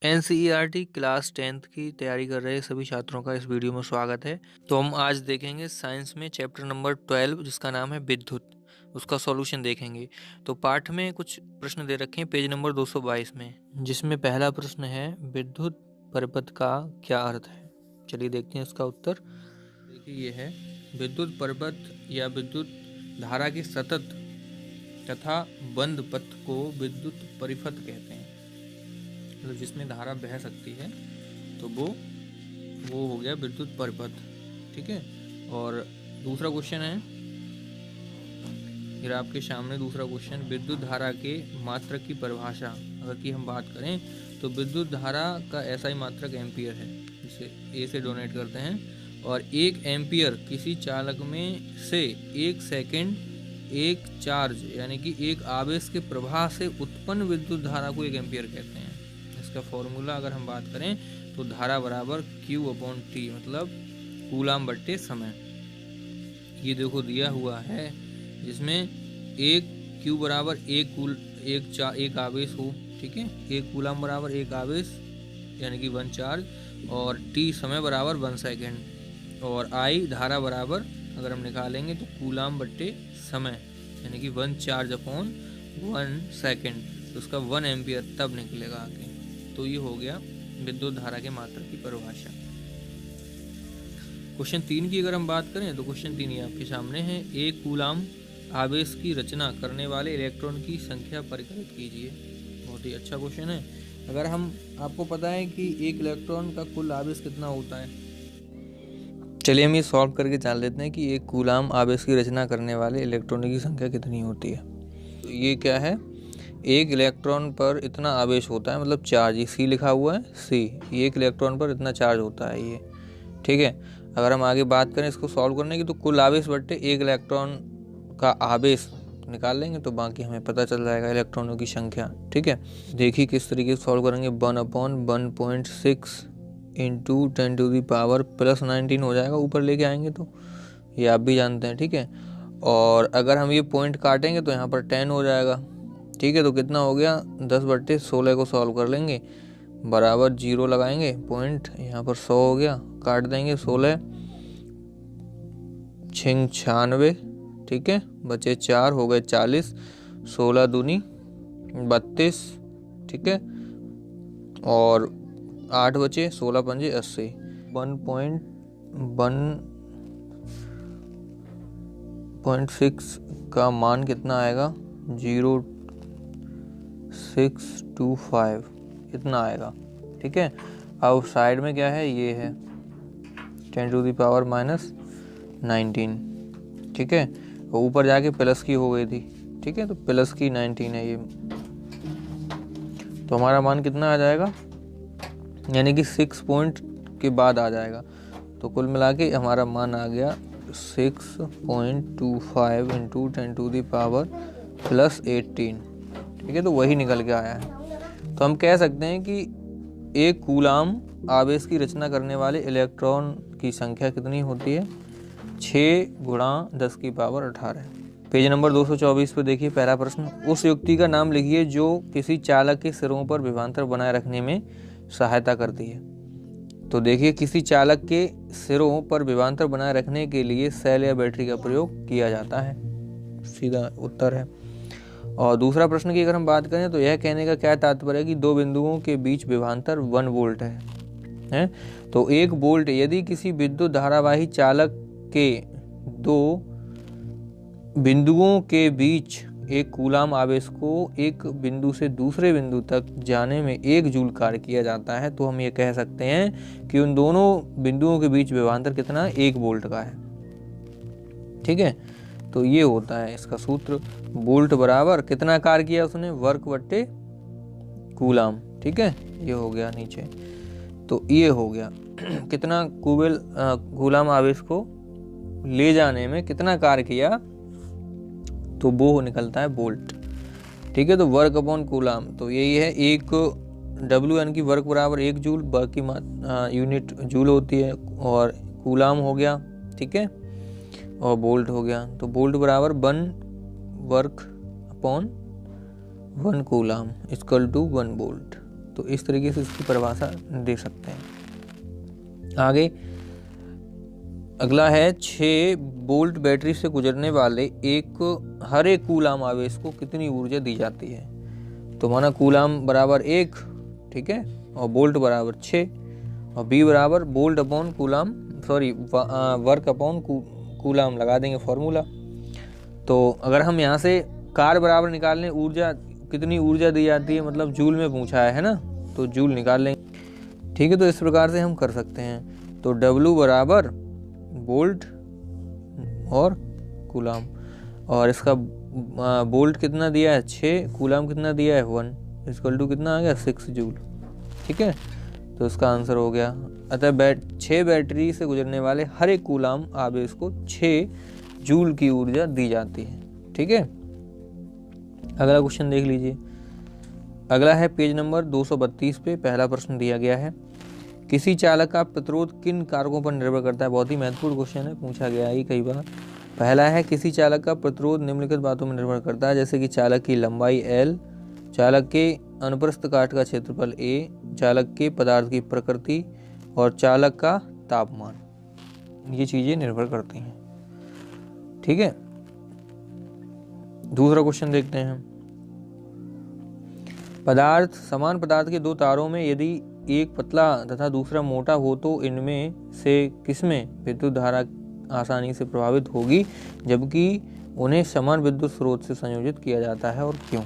NCERT class 10th की तैयारी कर रहे सभी छात्रों का इस वीडियो में स्वागत है। तो हम आज देखेंगे साइंस में चैप्टर नंबर 12 जिसका नाम है विद्युत, उसका सॉल्यूशन देखेंगे। तो पाठ में कुछ प्रश्न दे रखे हैं पेज नंबर 222 में, जिसमें पहला प्रश्न है विद्युत परिपथ का क्या अर्थ है। चलिए देखते हैं इसका उत्तर। देखिए ये है, विद्युत परिपथ या विद्युत धारा के सतत तथा बंद पथ को विद्युत परिपथ कहते हैं। तो जिसमें धारा बह सकती है तो वो हो गया विद्युत परिपथ। ठीक है। और दूसरा क्वेश्चन है, फिर आपके सामने दूसरा क्वेश्चन, विद्युत धारा के मात्रक की परिभाषा अगर की हम बात करें तो विद्युत धारा का ऐसा ही मात्रक एम्पियर है, जिसे ए से डोनेट करते हैं। और एक एम्पियर किसी चालक में से एक सेकेंड एक चार्ज यानी कि एक आवेश के प्रवाह से उत्पन्न विद्युत धारा को एक एम्पियर कहते हैं। इसका फॉर्मूला अगर हम बात करें तो धारा बराबर Q/T, मतलब कूलाम बट्टे समय। ये देखो दिया हुआ है, जिसमें एक Q बराबर एक आवेश हो। ठीक है, एक कूलाम बराबर एक आवेश यानी कि 1 चार्ज, और T समय बराबर 1 सेकेंड, और I धारा बराबर अगर हम निकालेंगे तो कूलाम बट्टे समय यानी कि 1 चार्ज अपॉन 1 सेकेंड, तो उसका 1 एम्पियर तब निकलेगा आगे। तो ये हो गया विद्युत धारा के मात्रक की परिभाषा। क्वेश्चन 3 की अगर हम बात करें तो क्वेश्चन 3 ये आपके सामने है, एक कूलाम आवेश की रचना करने वाले इलेक्ट्रॉन की संख्या परिकलित कीजिए। बहुत ही अच्छा क्वेश्चन है। अगर हम आपको पता है कि एक इलेक्ट्रॉन का कुल आवेश कितना होता है, चलिए हम ये सॉल्व करके जान लेते हैं कि एक कूलाम आवेश की रचना करने वाले इलेक्ट्रॉनों की संख्या कितनी होती है। तो ये क्या है, एक इलेक्ट्रॉन पर इतना आवेश होता है, मतलब चार्ज, ये C लिखा हुआ है C, एक इलेक्ट्रॉन पर इतना चार्ज होता है ये। ठीक है। अगर हम आगे बात करें इसको सॉल्व करने की तो कुल आवेश बट्टे एक इलेक्ट्रॉन का आवेश निकाल लेंगे तो बाकी हमें पता चल जाएगा इलेक्ट्रॉनों की संख्या। ठीक है, देखिए किस तरीके से सॉल्व करेंगे। 1/1.6 इंटू 10⁻+19 हो जाएगा, ऊपर लेके आएंगे तो ये आप भी जानते हैं। ठीक है, और अगर हम ये पॉइंट काटेंगे तो यहाँ पर 10 हो जाएगा। ठीक है, तो कितना हो गया, 10/16 को सॉल्व कर लेंगे, बराबर 0 लगाएंगे, पॉइंट यहाँ पर 100 हो गया, काट देंगे 16 96। ठीक है, बचे 4, हो गए 40, 16 दूनी 32। ठीक है, और 8 बचे, 16 पंजे 80। 1.6 का मान कितना आएगा, 0.625 इतना आएगा। ठीक है, अब साइड में क्या है, ये है 10⁻⁻19। ठीक है, ऊपर जाके प्लस की हो गई थी। ठीक है, तो प्लस की 19 है ये, तो हमारा मान कितना आ जाएगा, यानी कि 6 पॉइंट के बाद आ जाएगा। तो कुल मिला के हमारा मान आ गया 6.25 इंटू 10⁻+18। ठीक है, तो वही निकल के आया है। तो हम कह सकते हैं कि एक कूलाम आवेश की रचना करने वाले इलेक्ट्रॉन की संख्या कितनी होती है, 6 × 10⁻18। पेज नंबर 224 पे देखिए पहला प्रश्न, उस युक्ति का नाम लिखिए जो किसी चालक के सिरों पर विभवांतर बनाए रखने में सहायता करती है। तो देखिए, किसी चालक के सिरों पर विभवांतर बनाए रखने के लिए सेल या बैटरी का प्रयोग किया जाता है, सीधा उत्तर है। और दूसरा प्रश्न की अगर हम बात करें तो यह कहने का क्या तात्पर्य है कि दो बिंदुओं के बीच विभवांतर 1 वोल्ट है। तो 1 वोल्ट यदि किसी विद्युत धारावाही चालक के दो बिंदुओं के बीच एक कूलाम आवेश को एक बिंदु से दूसरे बिंदु तक जाने में 1 जूल कार्य किया जाता है, तो हम ये कह सकते हैं कि उन दोनों बिंदुओं के बीच विभवांतर कितना, 1 वोल्ट का है। ठीक है, तो ये होता है इसका सूत्र, वोल्ट बराबर कितना कार्य किया उसने, वर्क बट्टे कूलाम। ठीक है, ये हो गया नीचे, तो ये हो गया कितना कूलाम आवेश को ले जाने में कितना कार्य किया, तो वो निकलता है वोल्ट। ठीक है, तो वर्क अपॉन कूलाम, तो यही है, एक W यानी कि वर्क बराबर 1 जूल, वर्क की यूनिट जूल होती है, और कूलाम हो गया। ठीक है, और वोल्ट हो गया, तो वोल्ट बराबर 1 work upon 1 coulomb equal to 1 volt. तो इस तरीके से इसकी परिभाषा दे सकते हैं। आगे अगला है 6 वोल्ट बैटरी से गुजरने वाले हर एक कूलाम आवेश को कितनी ऊर्जा दी जाती है। तो माना कूलाम बराबर 1, ठीक है, और वोल्ट बराबर 6 और बी बराबर volt upon coulomb work upon coulomb लगा देंगे फॉर्मूला। तो अगर हम यहाँ से कार बराबर निकाल लें, ऊर्जा कितनी ऊर्जा दी जाती है, मतलब जूल में पूछा है ना, तो जूल निकाल लेंगे। ठीक है, तो इस प्रकार से हम कर सकते हैं। तो W बराबर वोल्ट और कूलाम, और इसका वोल्ट कितना दिया है 6, कूलाम कितना दिया है 1, इक्वल टू कितना आ गया 6 जूल। ठीक है, तो इसका आंसर हो गया। अतः 6 बैटरी से गुजरने वाले हर एक कूलाम आवेश को 6 जूल की ऊर्जा दी जाती है। ठीक है, अगला क्वेश्चन देख लीजिए। अगला है पेज नंबर 232 पे पहला प्रश्न दिया गया है, किसी चालक का प्रतिरोध किन कारकों पर निर्भर करता है। बहुत ही महत्वपूर्ण क्वेश्चन है, पूछा गया है कई बार। पहला है किसी चालक का प्रतिरोध निम्नलिखित बातों में निर्भर करता है, जैसे कि चालक की लंबाई L, चालक के अनुप्रस्थ काट का क्षेत्रफल A, चालक के पदार्थ की प्रकृति और चालक का तापमान। ये चीजें निर्भर करती हैं। ठीक है, दूसरा क्वेश्चन देखते हैं। समान पदार्थ के 2 तारों में यदि एक पतला तथा दूसरा मोटा हो तो इनमें से किसमें विद्युत धारा आसानी से प्रभावित होगी, जबकि उन्हें समान विद्युत स्रोत से संयोजित किया जाता है और क्यों।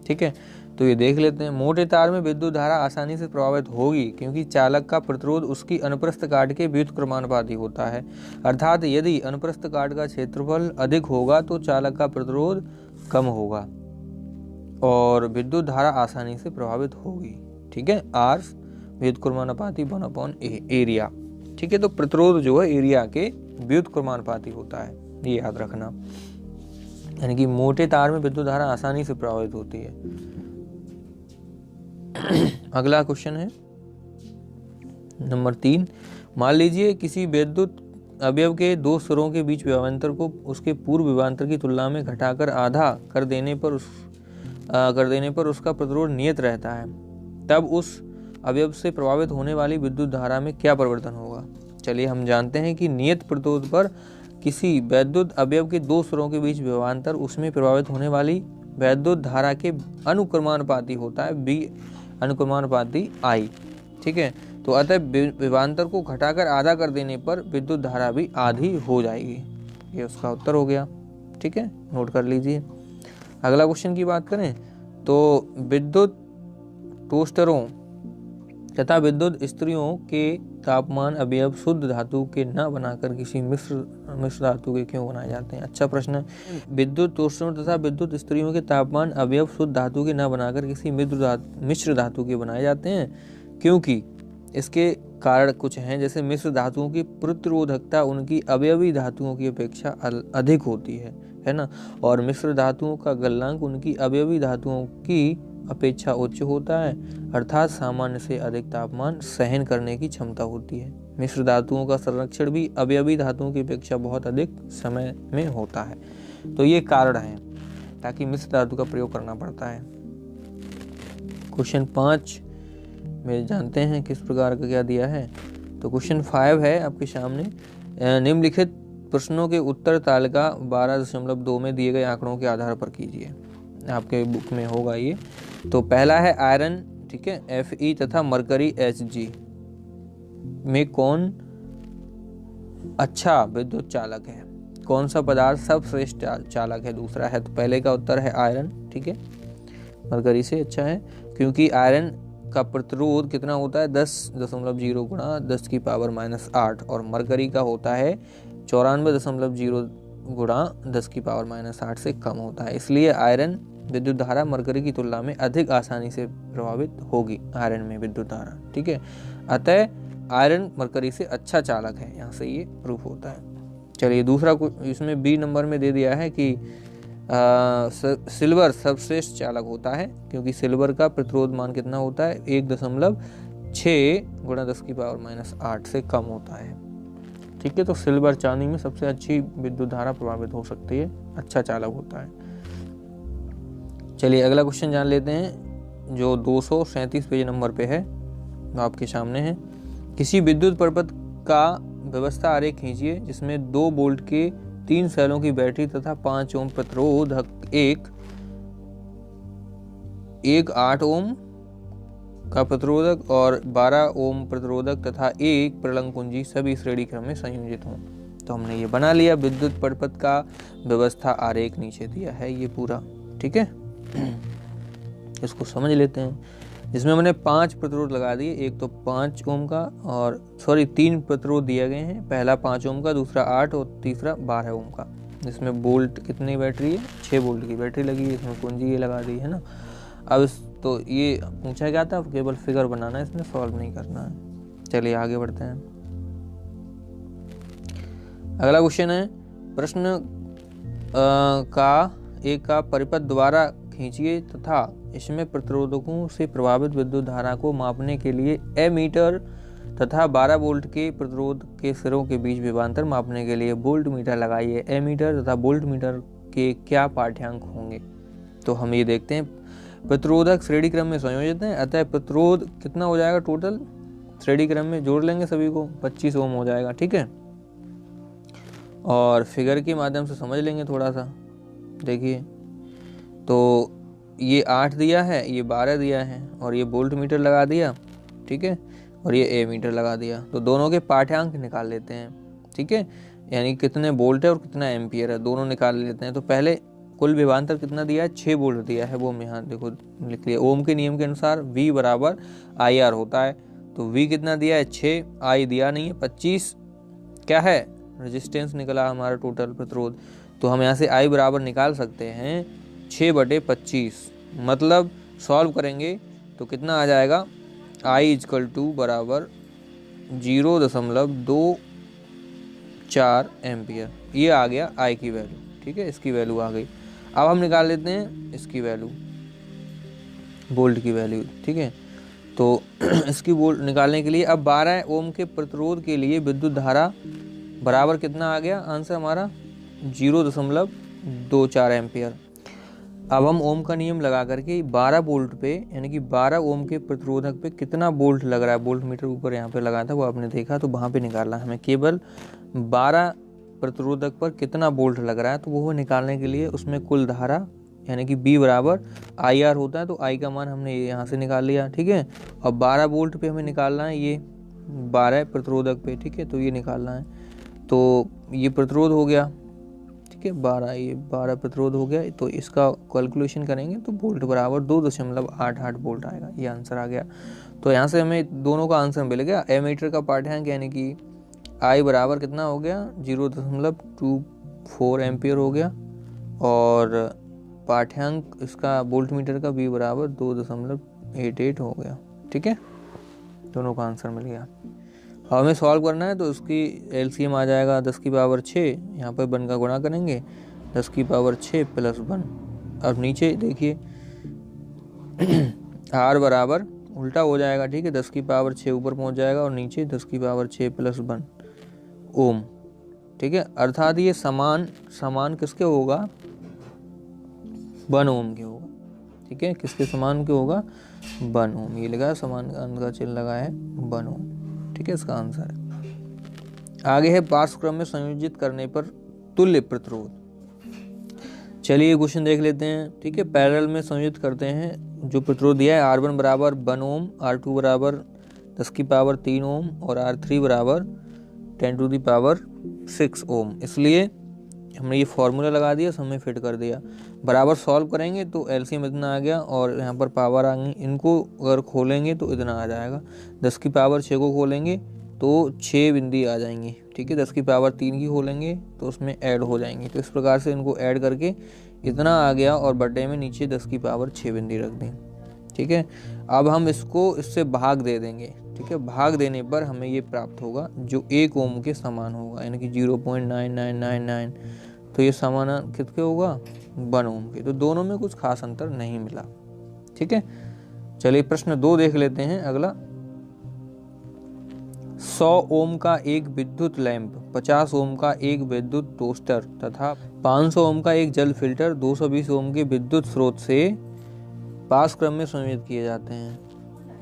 ठीक है, तो ये देख लेते हैं। मोटे तार में विद्युत धारा आसानी से प्रभावित होगी क्योंकि चालक का प्रतिरोध उसकी अनुप्रस्थ काट के व्युत्क्रमानुपाती होता है, अर्थात यदि अनुप्रस्थ काट का क्षेत्रफल अधिक होगा तो चालक का प्रतिरोध कम होगा और विद्युत धारा आसानी से प्रभावित होगी। ठीक है, R व्युत्क्रमानुपाती 1/A एरिया। ठीक है, तो प्रतिरोध जो है एरिया के व्युत्क्रमानुपाती होता है, ये याद रखना। यानी कि मोटे तार में विद्युत धारा आसानी से प्रभावित होती है। अगला क्वेश्चन है नंबर 3। मान लीजिए किसी विद्युत अवयव के 2 सिरों के बीच विभवांतर को उसके पूर्व विभवांतर की तुलना में घटाकर आधा कर देने पर उसका प्रतिरोध नियत रहता है, तब उस अवयव से प्रभावित होने वाली विद्युत धारा में क्या परिवर्तन होगा। चलिए हम जानते हैं कि नियत प्रतिरोध पर किसी वैद्युत अवयव के 2 सिरों के बीच विभवांतर उसमें प्रभावित होने वाली वैद्युत धारा के अनुक्रमानुपाती होता है, B अनुक्रमानुपाती I। ठीक है, तो अतः विभवांतर को घटाकर आधा कर देने पर विद्युत धारा भी आधी हो जाएगी। ये उसका उत्तर हो गया। ठीक है, नोट कर लीजिए। अगला क्वेश्चन की बात करें तो विद्युत टोस्टरों तथा विद्युत स्त्रियों के तापमान अवयव शुद्ध धातु के न बनाकर किसी मिश्र धातु के क्यों बनाए जाते हैं। अच्छा प्रश्न है। विद्युत टोस्टरों तथा विद्युत स्त्रियों के तापमान अवयव शुद्ध धातु के न बनाकर किसी मिश्र धातु के बनाए जाते हैं, क्योंकि इसके कारण कुछ हैं, जैसे मिश्र धातुओं की प्रतिरोधकता उनकी अवयवी धातुओं की अपेक्षा अधिक होती है ना, और मिश्र धातुओं का गलनांक उनकी अवयवी धातुओं की अपेक्षा उच्च होता है, अर्थात सामान्य से अधिक तापमान सहन करने की क्षमता होती है। मिश्र धातुओं का संरक्षण भी अवयवी धातुओं की अपेक्षा बहुत अधिक समय में होता है। तो ये कारण है ताकि मिश्र धातु का प्रयोग करना पड़ता है। क्वेश्चन 5 में जानते हैं किस प्रकार का क्या दिया है। तो क्वेश्चन 5 है आपके सामने, निम्नलिखित प्रश्नों के उत्तर तालिका 12.2 में दिए गए आंकड़ों के आधार पर कीजिए। आपके बुक में होगा ये। तो पहला है आयरन, ठीक है, Fe तथा मरकरी Hg में कौन अच्छा विद्युत चालक है, कौन सा पदार्थ सबश्रेष्ठ चालक है, दूसरा है। तो पहले का उत्तर है आयरन, ठीक है, मरकरी से अच्छा है, क्योंकि आयरन का प्रतिरोध कितना होता है 10.0 गुणा 10 की पावर -8 और मरकरी का होता है 94.0 गुणा 10 की पावर -8 से कम होता है। इसलिए आयरन विद्युत धारा मरकरी की तुलना में अधिक आसानी से प्रभावित होगी, आयरन में विद्युत धारा। ठीक है, अतः आयरन मरकरी से अच्छा चालक है, यहाँ से ये प्रूफ होता है। चलिए दूसरा, इसमें बी नंबर में दे दिया है कि सिल्वर सर्वश्रेष्ठ चालक होता है, क्योंकि सिल्वर का प्रतिरोध मान कितना होता है 1.6 गुणा 10 की पावर -8 से कम होता है। ठीक है, तो सिल्वर चांदी में सबसे अच्छी विद्युत धारा प्रभावित हो सकती है, अच्छा चालक होता है। चलिए अगला क्वेश्चन जान लेते हैं। जो 237 पेज नंबर पे है, आपके सामने है। किसी विद्युत परिपथ का व्यवस्था आरेख खींचिए जिसमें 2 वोल्ट के 3 सेलों की बैटरी तथा 5 ओम प्रतिरोधक, एक 8 ओम का प्रतिरोधक और 12 ओम प्रतिरोधक तथा एक प्रलंग कुंजी सभी श्रेणी क्रम में संयोजित हों। तो हमने ये बना लिया, विद्युत परिपथ का व्यवस्था आरेख नीचे दिया है ये पूरा, ठीक है। इसको समझ लेते हैं। जिसमें हमने 5 प्रतिरोध लगा दिए, एक तो 5 ओम का और 3 प्रतिरोध दिए गए हैं, पहला 5 ओम का, दूसरा 8 और तीसरा 12 ओम का। इसमें वोल्ट कितनी बैटरी है, 6 वोल्ट की बैटरी लगी है, इसमें कुंजी ये लगा दी है ना। अब तो ये पूछा गया था, केवल फिगर बनाना है, इसमें सॉल्व नहीं करना है। चलिए आगे बढ़ते हैं। अगला क्वेश्चन है, प्रश्न का परिपथ द्वारा खींचिए तथा इसमें प्रतिरोधकों से प्रभावित विद्युत धारा को मापने के लिए एमीटर तथा 12 वोल्ट के प्रतिरोध के सिरों के बीच विभवांतर मापने के लिए वोल्ट मीटर लगाइए। एमीटर तथा वोल्ट मीटर के क्या पाठ्यांक होंगे? तो हम ये देखते हैं, प्रतिरोधक श्रेणी क्रम में संयोजित है, अतः प्रतिरोध कितना हो जाएगा टोटल श्रेणी क्रम में, जोड़ लेंगे सभी को, 25 ओम हो जाएगा, ठीक है। और फिगर के माध्यम से समझ लेंगे थोड़ा सा। देखिए तो ये 8 दिया है, ये 12 दिया है, और ये वोल्ट मीटर लगा दिया, ठीक है, और ये ए मीटर लगा दिया। तो दोनों के पाठ्यांक निकाल लेते हैं, ठीक है, यानी कितने वोल्ट है और कितना एम्पियर है, दोनों निकाल लेते हैं। तो पहले कुल विभवांतर कितना दिया है, 6 वोल्ट दिया है, वो हम यहाँ देखो लिख लिया। ओम के नियम के अनुसार V बराबर IR होता है, तो V कितना दिया है 6, I दिया नहीं है 25, क्या है रेजिस्टेंस निकला हमारा टोटल प्रतिरोध। तो हम यहाँ से I बराबर निकाल सकते हैं 6/25, मतलब सॉल्व करेंगे तो कितना आ जाएगा, I = बराबर 0.24 एम्पियर। ये आ गया I की वैल्यू, ठीक है, इसकी वैल्यू आ गई। अब हम निकाल लेते हैं इसकी वैल्यू, वोल्ट की वैल्यू, ठीक है। तो इसकी वोल्ट निकालने के लिए अब 12 ओम के प्रतिरोध के लिए विद्युत धारा बराबर कितना आ गया, आंसर हमारा 0.24 एम्पियर। अब हम ओम का नियम लगा करके 12 वोल्ट पे, यानी कि 12 ओम के प्रतिरोधक पे कितना वोल्ट लग रहा है, वोल्ट मीटर ऊपर यहाँ पे लगाया था वो आपने देखा, तो वहाँ पे निकालना हमें केवल 12 प्रतिरोधक पर कितना वोल्ट लग रहा है। तो वो निकालने के लिए उसमें कुल धारा यानी कि B बराबर IR होता है, तो I का मान हमने यहाँ से निकाल लिया, ठीक है। और 12 वोल्ट पे हमें निकालना है ये 12 प्रतिरोधक पे, ठीक है, तो ये निकालना है। तो ये प्रतिरोध हो गया, ठीक है, 12 प्रतिरोध हो गया। तो इसका कैलकुलेशन करेंगे तो वोल्ट बराबर 2.88 वोल्ट आएगा, ये आंसर आ गया। तो यहाँ से हमें दोनों का आंसर मिल गया। एमीटर का पाठ्यांक यानी कि I बराबर कितना हो गया, 0.24 एम्पियर हो गया, और पाठ्यांक इसका वोल्ट मीटर का B बराबर 2.88 हो गया, ठीक है, दोनों का आंसर मिल गया। अब हमें सॉल्व करना है, तो उसकी LCM आ जाएगा 10 की पावर 6, यहाँ पर 1 का गुणा करेंगे, 10 की पावर 6 + 1। अब नीचे देखिए R बराबर उल्टा हो जाएगा, ठीक है, 10 की पावर 6 ऊपर पहुँच जाएगा और नीचे 10 की पावर 6 + 1 ओम, ठीक है। अर्थात ये समान किसके होगा, 1 ओम के होगा, ठीक है, किसके समान के होगा, 1 ओम। ये लगा समान का चिन्ह लगा है 1 ओम, ठीक है, इसका आंसर है। आगे है पार्श्व क्रम में संयोजित करने पर तुल्य प्रतिरोध। चलिए क्वेश्चन देख लेते हैं, ठीक है। पैरेलल में संयोजित करते हैं, जो प्रतिरोध दिया है R1 बराबर 1 ओम, R2 बराबर 10 की पावर 3 ओम और R3 बराबर 10⁶ ओम। इसलिए हमने ये फॉर्मूला लगा दिया, समय फिट कर दिया, बराबर सॉल्व करेंगे तो एलसीएम इतना आ गया और यहाँ पर पावर आ गई। इनको अगर खोलेंगे तो इतना आ जाएगा, 10 की पावर 6 को खोलेंगे तो 6 बिंदी आ जाएंगी, ठीक है। 10 की पावर 3 की खोलेंगे तो उसमें ऐड हो जाएंगी। तो इस प्रकार से इनको ऐड करके इतना आ गया और बटे में नीचे 10 की पावर 6 बिंदी रख दें, ठीक है। अब हम इसको इससे भाग दे देंगे, ठीक है। भाग देने पर हमें ये प्राप्त होगा जो 1 ओम के समान होगा, यानी कि 0.9999। तो ये समान कितने होगा, 1 ओम के। तो दोनों में कुछ खास अंतर नहीं मिला, ठीक है। चलिए प्रश्न 2 देख लेते हैं। अगला, 100 ओम का एक विद्युत लैंप, 50 ओम का एक विद्युत टोस्टर तथा 500 ओम का एक जल फिल्टर 220 ओम के विद्युत स्रोत से पास क्रम में संयोजित किए जाते हैं।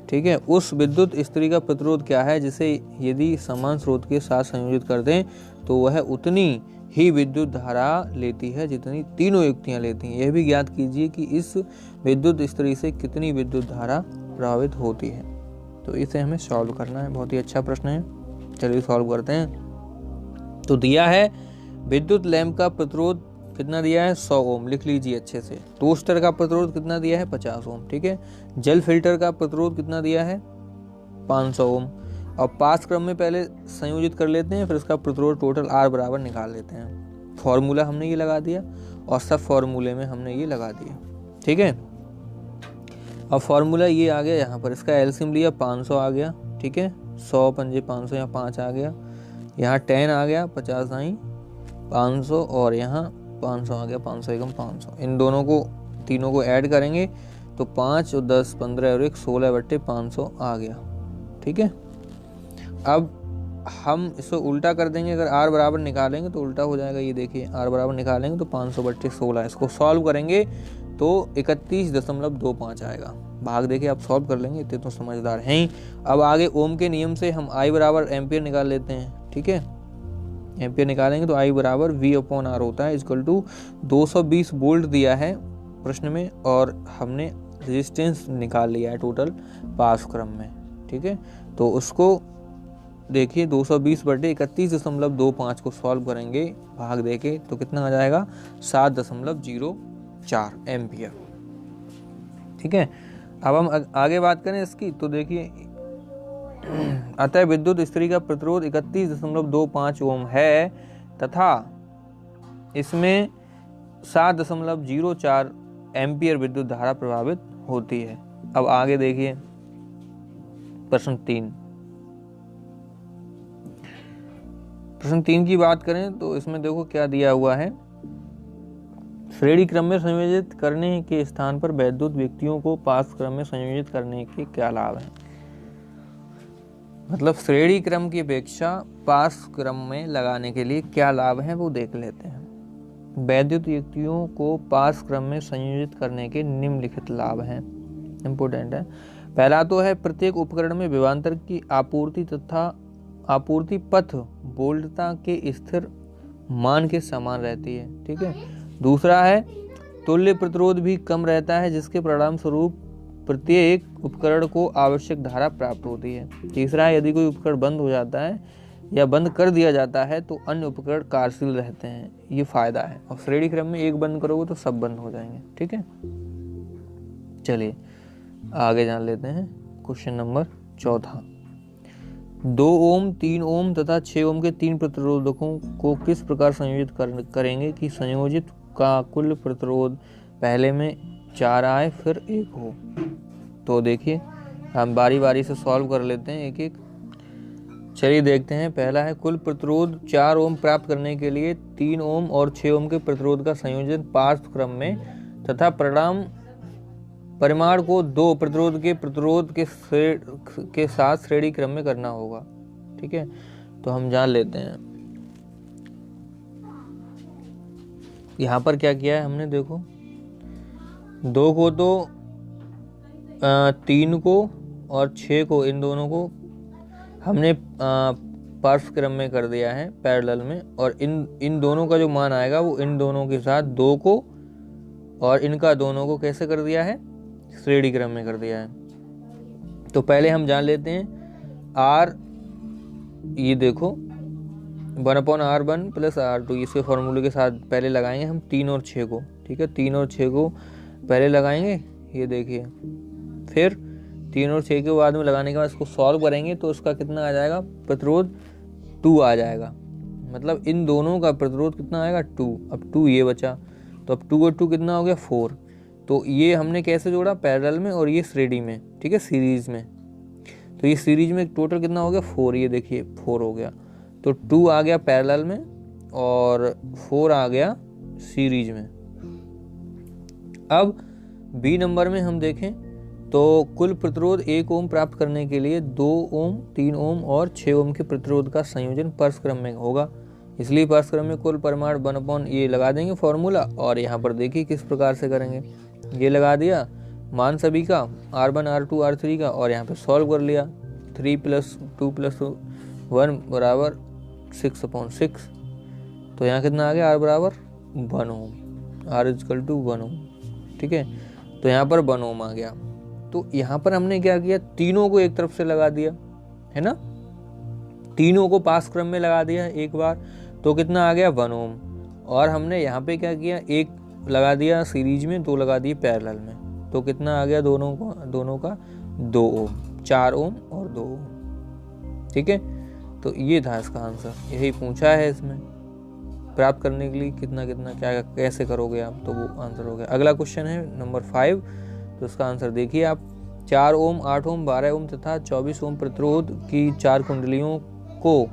ठीक है, उस विद्युत स्त्री का प्रतिरोध क्या है जिसे यदि समान स्रोत के साथ संयोजित कर दें तो वह उतनी ही विद्युत धारा लेती है जितनी तीनों युक्तियां लेती हैं। यह भी ज्ञात कीजिए कि इस विद्युत स्त्री से कितनी विद्युत धारा प्रभावित होती है। तो इसे हमें सॉल्व करना है। बहुत ही अच्छा प्रश्न है, चलिए सॉल्व करते हैं। तो दिया है विद्युत लैंप का प्रतिरोध कितना दिया है 100 ओम, लिख लीजिए अच्छे से। टोस्टर का प्रतिरोध कितना दिया है 50 ओम। ठीक है, जल फिल्टर का प्रतिरोध कितना दिया है 500 ओम। और पास क्रम में पहले संयोजित कर लेते हैं, फिर इसका प्रतिरोध टोटल R बराबर निकाल लेते हैं। फॉर्मूला हमने ये लगा दिया और सब फॉर्मूले में हमने ये लगा दिया। ठीक है, अब फॉर्मूला ये आ गया यहाँ पर, इसका एलसीएम लिया 500 आ गया। ठीक है, 100 पंजे 500, यहाँ 5 आ गया, यहाँ 10 आ गया, 50 आई 500 और यहाँ 500 आ गया, 500 एकम 500। इन दोनों को तीनों को ऐड करेंगे तो 5 और 10 15 और 1 16/500 आ गया। ठीक है, अब हम इसको उल्टा कर देंगे। अगर R बराबर निकालेंगे तो उल्टा हो जाएगा। ये देखिए R बराबर निकालेंगे तो 500/16। इसको सॉल्व करेंगे तो 31.25 आएगा। भाग देखिए आप सॉल्व कर लेंगे, इतने तो समझदार हैं ही। अब आगे ओम के नियम से हम I बराबर एम्पियर निकाल लेते हैं। ठीक है, एम्पियर निकालेंगे तो I बराबर V/R होता है, इक्वल टू 220 वोल्ट दिया है प्रश्न में और हमने रेजिस्टेंस निकाल लिया है टोटल पास क्रम में। ठीक है, तो उसको देखिए 220/31.25 को सॉल्व करेंगे भाग देके तो कितना आ जाएगा 7.04 एम्पियर। ठीक है, अब हम आगे बात करें इसकी तो देखिए, अतः विद्युत स्त्री का प्रतिरोध 31.25 ओम है तथा इसमें 7.04 एम्पियर विद्युत धारा प्रभावित होती है। अब आगे देखिए प्रश्न 3। प्रश्न 3 की बात करें तो इसमें देखो क्या दिया हुआ है। श्रेणी क्रम में संयोजित करने के स्थान पर वैद्युत व्यक्तियों को पास क्रम में संयोजित करने के क्या लाभ हैं। मतलब श्रेणी क्रम की अपेक्षा पास क्रम में लगाने के लिए क्या लाभ हैं वो देख लेते हैं। वैद्युत युक्तियों को पास क्रम में संयोजित करने के निम्नलिखित लाभ हैं, इंपोर्टेंट है। पहला तो है प्रत्येक उपकरण में विभवांतर की आपूर्ति तथा आपूर्ति पथ वोल्टता के स्थिर मान के समान रहती है। ठीक है, दूसरा है तुल्य प्रतिरोध भी कम रहता है जिसके परिणाम स्वरूप प्रत्येक उपकरण को आवश्यक धारा प्राप्त होती है। तीसरा है यदि कोई उपकरण बंद हो जाता है या बंद कर दिया जाता है तो अन्य उपकरण कार्यशील रहते हैं, ये फायदा है। और श्रेणी क्रम में एक बंद करोगे तो सब बंद हो जाएंगे। ठीक है, चलिए आगे जान लेते हैं। Question number 4। 2 ओम 3 ओम तथा 6 ओम के 3 प्रतिरोधकों को किस प्रकार संयोजित करेंगे कि संयोजित का कुल प्रतिरोध पहले में 4 आए फिर 1 हो। तो देखिए हम बारी बारी से सॉल्व कर लेते हैं एक एक। चलिए देखते हैं। पहला है कुल प्रतिरोध 4 ओम प्राप्त करने के लिए 3 ओम और 6 ओम के प्रतिरोध का संयोजन पार्श्व क्रम में तथा परिमाण को 2 प्रतिरोध के साथ श्रेणी क्रम में करना होगा। ठीक है, तो हम जान लेते हैं यहाँ पर क्या किया है हमने। देखो 2 को तो 3 को और 6 को, इन दोनों को हमने पार्श्व क्रम में कर दिया है पैरेलल में, और इन दोनों का जो मान आएगा वो इन दोनों के साथ 2 को और इनका दोनों को कैसे कर दिया है श्रेणी क्रम में कर दिया है। तो पहले हम जान लेते हैं R, ये देखो 1/R1 + R2, इसके फॉर्मूले के साथ पहले लगाएंगे हम 3 और 6 को। ठीक है, 3 और 6 को पहले लगाएंगे, ये देखिए, फिर 3 और 6 के बाद में लगाने के बाद इसको सॉल्व करेंगे तो इसका कितना आ जाएगा प्रतिरोध 2 आ जाएगा। मतलब इन दोनों का प्रतिरोध कितना आएगा 2। अब 2 ये बचा तो अब 2 और 2 कितना हो गया 4। तो ये हमने कैसे जोड़ा पैरेलल में और ये श्रेणी में। ठीक है, सीरीज में। तो ये सीरीज में टोटल कितना हो गया 4, ये देखिए 4 हो गया। तो 2 आ गया पैरेलल में और 4 आ गया सीरीज में। अब बी नंबर में हम देखें तो कुल प्रतिरोध 1 ओम प्राप्त करने के लिए 2 ओम 3 ओम और 6 ओम के प्रतिरोध का संयोजन पार्श्व क्रम में होगा। इसलिए पार्श्व क्रम में कुल परिमाण 1/, ये लगा देंगे फॉर्मूला, और यहाँ पर देखिए किस प्रकार से करेंगे। ये लगा दिया मान सभी का R1 R2 R3 का, और यहाँ पे सॉल्व कर लिया। 3 + 2 + 1 बराबर 6/6। तो यहाँ कितना आ गया, R बराबर 1 ओम, R = 1 ओम। ठीक है, तो यहाँ पर 1 ओम आ गया। तो यहाँ पर हमने क्या किया, तीनों को एक तरफ से लगा दिया, है ना, तीनों को पास क्रम में लगा दिया एक बार, तो कितना आ गया 1 ओम। और हमने यहाँ पे क्या किया, एक लगा दिया सीरीज में, 2 लगा दिए पैरेलल में, तो कितना आ गया दोनों का 2 ओम, 4 ओम और 2 ओम। ठीक है, तो ये था इसका आंसर, यही पूछा है इसमें। प्राप्त करने के लिए कितना कितना क्या कैसे करोगे आप, तो वो आंसर हो गया। अगला क्वेश्चन है नंबर 5, तो इसका आंसर देखिए आप। 4 ओम, 8 ओम, 12 ओम तथा 24 ओम प्रतिरोध की 4 कुंडलियों को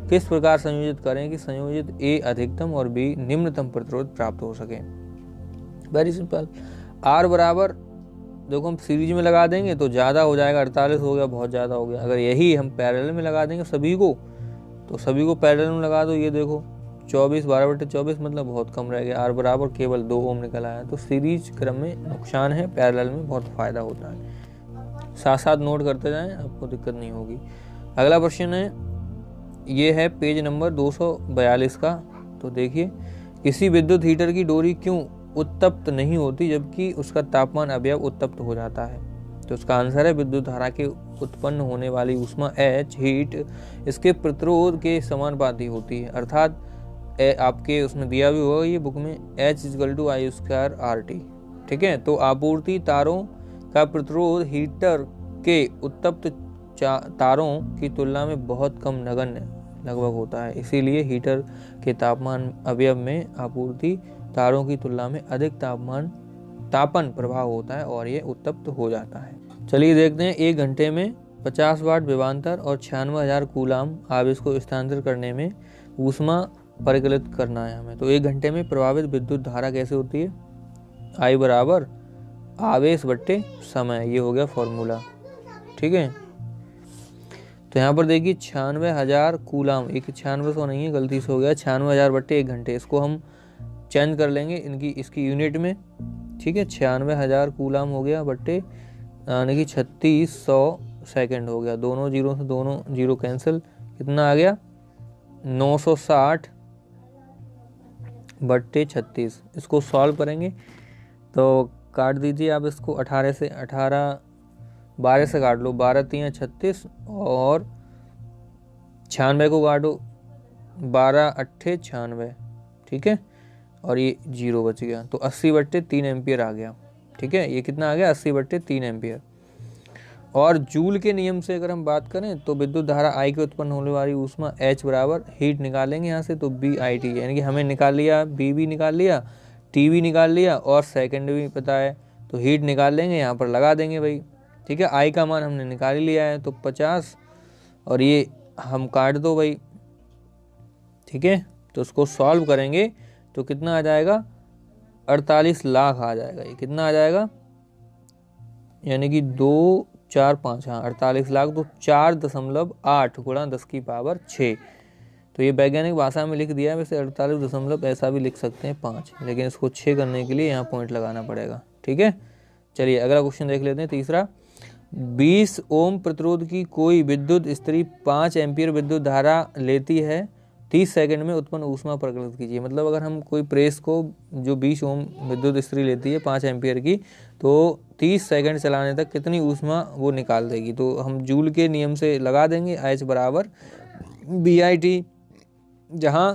किस प्रकार संयोजित करें कि संयोजित ए अधिकतम और बी निम्नतम प्रतिरोध प्राप्त हो सके। Very simple. आर बराबर, देखो हम सीरीज में लगा देंगे तो ज़्यादा हो जाएगा, 48 हो गया, बहुत ज़्यादा हो गया। अगर यही हम पैरेलल में लगा देंगे सभी को, तो सभी को पैरेलल में लगा दो, ये देखो 24 12/24 मतलब बहुत कम रह गया। आर बराबर केवल 2 ओम निकल आया। तो सीरीज क्रम में नुकसान है, पैरेलल में बहुत फ़ायदा होता है। साथ साथ नोट करते जाएं, आपको दिक्कत नहीं होगी। अगला क्वेश्चन है, ये है पेज नंबर 242 का। तो देखिए, किसी विद्युत हीटर की डोरी क्यों उत्तप्त नहीं होती जबकि उसका तापमान अवयव उत्तप्त हो जाता है। तो उसका आंसर है, विद्युत धारा के उत्पन्न होने वाली ऊष्मा H हीट इसके प्रतिरोध के समानुपाती होती है। अर्थात आपके उसमें दिया भी होगा ये बुक में, H = I² RT। ठीक है, तो आपूर्ति तारों का प्रतिरोध हीटर के उत्तप्त तारों की तुलना में बहुत कम नगण्य लगभग होता है। इसीलिए हीटर के तापमान अवयव में आपूर्ति तारों की तुलना में अधिक तापन प्रभाव होता है और ये उत्तप्त हो जाता है। चलिए देखते हैं, 1 घंटे में 50 वाट विभवांतर और 96,000 कूलाम आवेश को स्थानांतरित करने में ऊष्मा परिकलित करना है हमें। तो 1 घंटे में प्रभावित विद्युत धारा कैसे होती है, I बराबर आवेश बट्टे समय, ये हो गया फॉर्मूला। ठीक है, तो यहाँ पर देखिए 96,000 कूलाम, एक 9600 नहीं है, गलती से हो गया, 96,000 बट्टे 1 घंटे, इसको हम चेंज कर लेंगे इसकी यूनिट में। ठीक है, 96,000 कूलाम हो गया बट्टे यानी कि 3600 सेकेंड हो गया। दोनों जीरो से दोनों जीरो कैंसिल, कितना आ गया 960 बट्टे 36। इसको सॉल्व करेंगे तो काट दीजिए आप इसको, 12 से काट लो, 12 × 36 और 96 को काटो, 12 × 8 = 96। ठीक है, और ये 0 बच गया, तो 80/3 एम्पियर आ गया। ठीक है, ये कितना आ गया 80/3 एम्पियर। और जूल के नियम से अगर हम बात करें तो विद्युत धारा I के उत्पन्न होने वाली ऊष्मा H बराबर हीट निकालेंगे यहाँ से, तो BIT, यानी कि हमें निकाल लिया, B भी निकाल लिया, T भी निकाल लिया और सेकंड भी पता है, तो हीट निकाल लेंगे, यहाँ पर लगा देंगे भाई। ठीक है, I का मान हमने निकाल लिया है, तो 50 और ये हम काट दो भाई। ठीक है, तो उसको सॉल्व करेंगे तो कितना आ जाएगा 48 लाख आ जाएगा। ये कितना आ जाएगा, यानी कि 2 4 5, हाँ 48 लाख, तो 4.8 × 10⁶। तो ये वैज्ञानिक भाषा में लिख दिया है, वैसे 48 ऐसा भी लिख सकते हैं 5, लेकिन इसको 6 करने के लिए यहाँ पॉइंट लगाना पड़ेगा। ठीक है, चलिए अगला क्वेश्चन देख लेते हैं, तीसरा। 20 ओम प्रतिरोध की कोई विद्युत इस्त्री 5 एम्पियर विद्युत धारा लेती है, 30 सेकंड में उत्पन्न ऊष्मा परिकलित कीजिए। मतलब अगर हम कोई प्रेस को जो 20 ओम विद्युत इस्त्री लेती है 5 एम्पियर की, तो 30 सेकंड चलाने तक कितनी ऊष्मा वो निकाल देगी। तो हम जूल के नियम से लगा देंगे, H बराबर BIT, जहाँ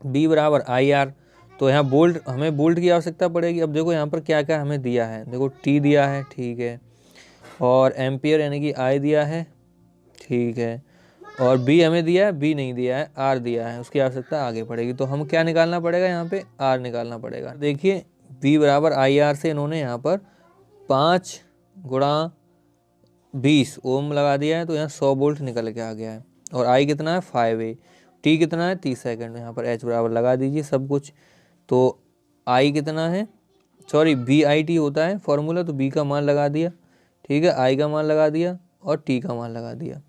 B बराबर IR। तो यहाँ हमें बोल्ट की आवश्यकता पड़ेगी। अब देखो यहाँ पर क्या क्या हमें दिया है, देखो T दिया है, ठीक है, और एम्पियर यानी कि I दिया है, ठीक है, और B हमें दिया है, B नहीं दिया है, R दिया है, उसकी आवश्यकता आगे पड़ेगी। तो हम क्या निकालना पड़ेगा, यहाँ पे R निकालना पड़ेगा। देखिए B बराबर IR से इन्होंने यहाँ पर 5 × 20 ओम लगा दिया है, तो यहाँ 100 वोल्ट निकल के आ गया है। और I कितना है 5A, T कितना है 30 सेकंड, यहाँ पर H बराबर लगा दीजिए सब कुछ। तो I कितना है, सॉरी BIT होता है फॉर्मूला, तो B का मान लगा दिया, ठीक है, I का मान लगा दिया और T का मान लगा दिया।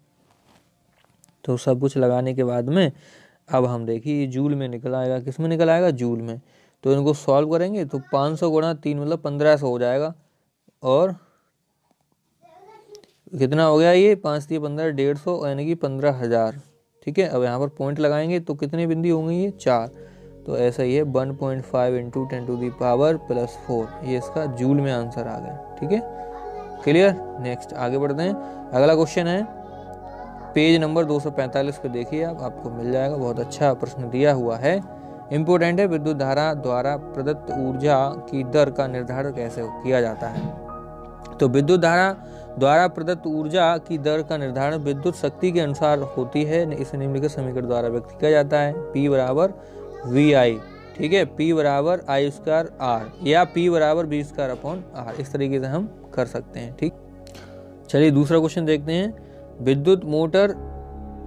तो सब कुछ लगाने के बाद में अब हम देखिए ये जूल में निकल आएगा, किस में निकल आएगा, जूल में। तो इनको सॉल्व करेंगे तो 500 × 3 मतलब 1500 हो जाएगा, और कितना हो गया ये 5 3 15 150 यानी कि 15,000। ठीक है, अब यहाँ पर पॉइंट लगाएंगे तो कितने बिंदु होंगे ये 4। तो ऐसा ही है 1.5 इंटू 10⁻⁴ ये इसका जूल में आंसर आ गया। ठीक है, क्लियर। नेक्स्ट आगे बढ़ते हैं। अगला क्वेश्चन है पेज नंबर 245 पे देखिए आप, आपको मिल जाएगा। बहुत अच्छा प्रश्न दिया हुआ है, इम्पोर्टेंट है। विद्युत धारा द्वारा प्रदत्त ऊर्जा की दर का निर्धारण कैसे किया जाता है। तो विद्युत धारा द्वारा प्रदत्त ऊर्जा की दर का निर्धारण विद्युत शक्ति के अनुसार होती है। इसे निम्नलिखित समीकरण द्वारा व्यक्त किया जाता है। P बराबर VI, ठीक है, P बराबर I² R या P बराबर V²/R, इस तरीके से हम कर सकते हैं। ठीक, चलिए दूसरा क्वेश्चन देखते हैं। विद्युत मोटर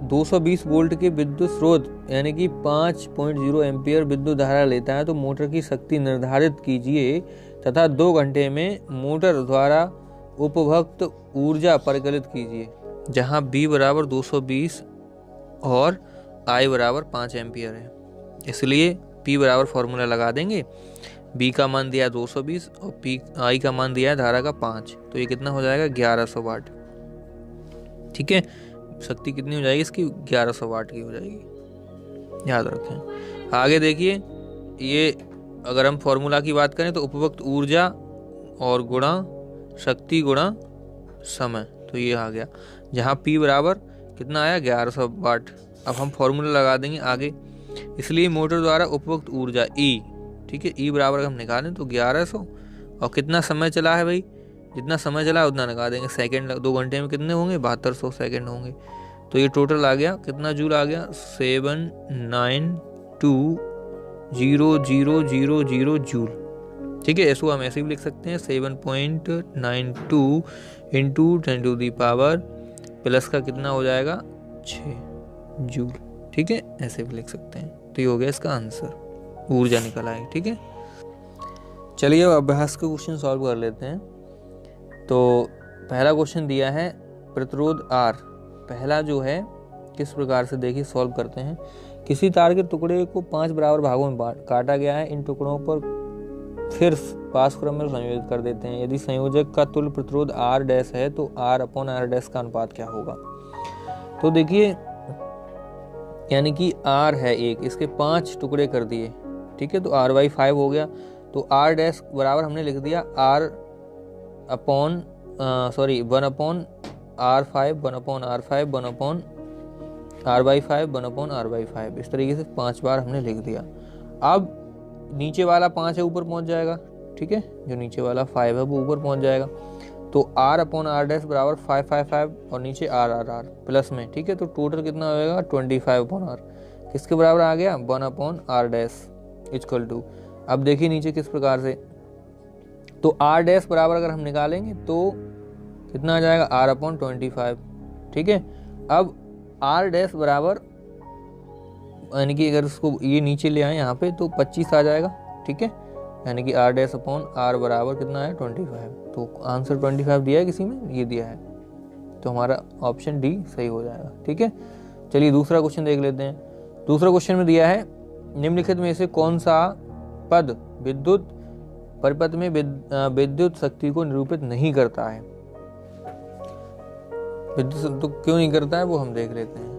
220 वोल्ट के विद्युत स्रोत यानी कि 5.0 एम्पियर विद्युत धारा लेता है, तो मोटर की शक्ति निर्धारित कीजिए तथा 2 घंटे में मोटर द्वारा उपभोक्त ऊर्जा परिकलित कीजिए। जहां B बराबर 220 और I बराबर 5 एम्पियर है, इसलिए P बराबर फॉर्मूला लगा देंगे। B का मान दिया 220 और I का मान दिया है धारा का 5, तो ये कितना हो जाएगा 1100 वाट। ठीक है, शक्ति कितनी हो जाएगी इसकी 1100 वाट की हो जाएगी, याद रखें। आगे देखिए, ये अगर हम फॉर्मूला की बात करें तो उपभोक्त ऊर्जा और गुणा शक्ति गुणा समय, तो ये आ गया। जहाँ P बराबर कितना आया 1100 वाट। अब हम फॉर्मूला लगा देंगे आगे, इसलिए मोटर द्वारा उपभोक्त ऊर्जा E, ठीक है, E बराबर हम निकालें तो 1100 और कितना समय चला है भाई, जितना समय चला उतना लगा देंगे सेकंड। 2 घंटे में कितने होंगे 7200 सेकंड होंगे, तो ये टोटल आ गया कितना जूल आ गया 7920000 जूल। ठीक है, इसको हम ऐसे भी लिख सकते हैं 7.92 इंटू 10⁻, प्लस का कितना हो जाएगा 6 जूल। ठीक है, ऐसे भी लिख सकते हैं। तो ये हो गया इसका आंसर, ऊर्जा निकल आएगी। ठीक है, चलिए अब अभ्यास का क्वेश्चन सॉल्व कर लेते हैं। तो पहला क्वेश्चन दिया है प्रतिरोध R। पहला जो है किस प्रकार से देखिए सॉल्व करते हैं। किसी तार के टुकड़े को 5 बराबर भागों में काटा गया है। इन टुकड़ों पर फिर पास क्रम में संयोजित कर देते हैं। यदि संयोजक का तुल्य प्रतिरोध R डैश है तो R/R डैश का अनुपात क्या होगा। तो देखिए, यानी कि R है एक, इसके 5 टुकड़े कर दिए। ठीक है, तो R/5 हो गया। तो R डैश बराबर हमने लिख दिया 1/R5 1/R5 1/R5 इस तरीके से 5 बार हमने लिख दिया। अब नीचे वाला 5 है ऊपर पहुंच जाएगा। ठीक है, जो नीचे वाला 5 है वो ऊपर पहुंच जाएगा। तो R/R डैश बराबर 5 और नीचे R प्लस में। ठीक है, तो टोटल कितना होगा 25/R, किसके बराबर आ गया 1/R डैश इक्वल टू। अब देखिए नीचे किस प्रकार से, तो R डैश बराबर अगर हम निकालेंगे तो कितना आ जाएगा R/25। ठीक है, अब R डैश बराबर यानी कि अगर उसको ये नीचे ले आए यहाँ पे तो 25 आ जाएगा। ठीक है, यानी कि R डैश अपॉन R बराबर कितना है 25। तो आंसर 25 दिया है किसी में, ये दिया है, तो हमारा ऑप्शन डी सही हो जाएगा। ठीक है, चलिए दूसरा क्वेश्चन देख लेते हैं। दूसरा क्वेश्चन में दिया है निम्नलिखित में से कौन सा पद विद्युत परिपथ में विद्युत शक्ति को निरूपित नहीं करता है। विद्युत तो क्यों नहीं करता है वो हम देख लेते हैं।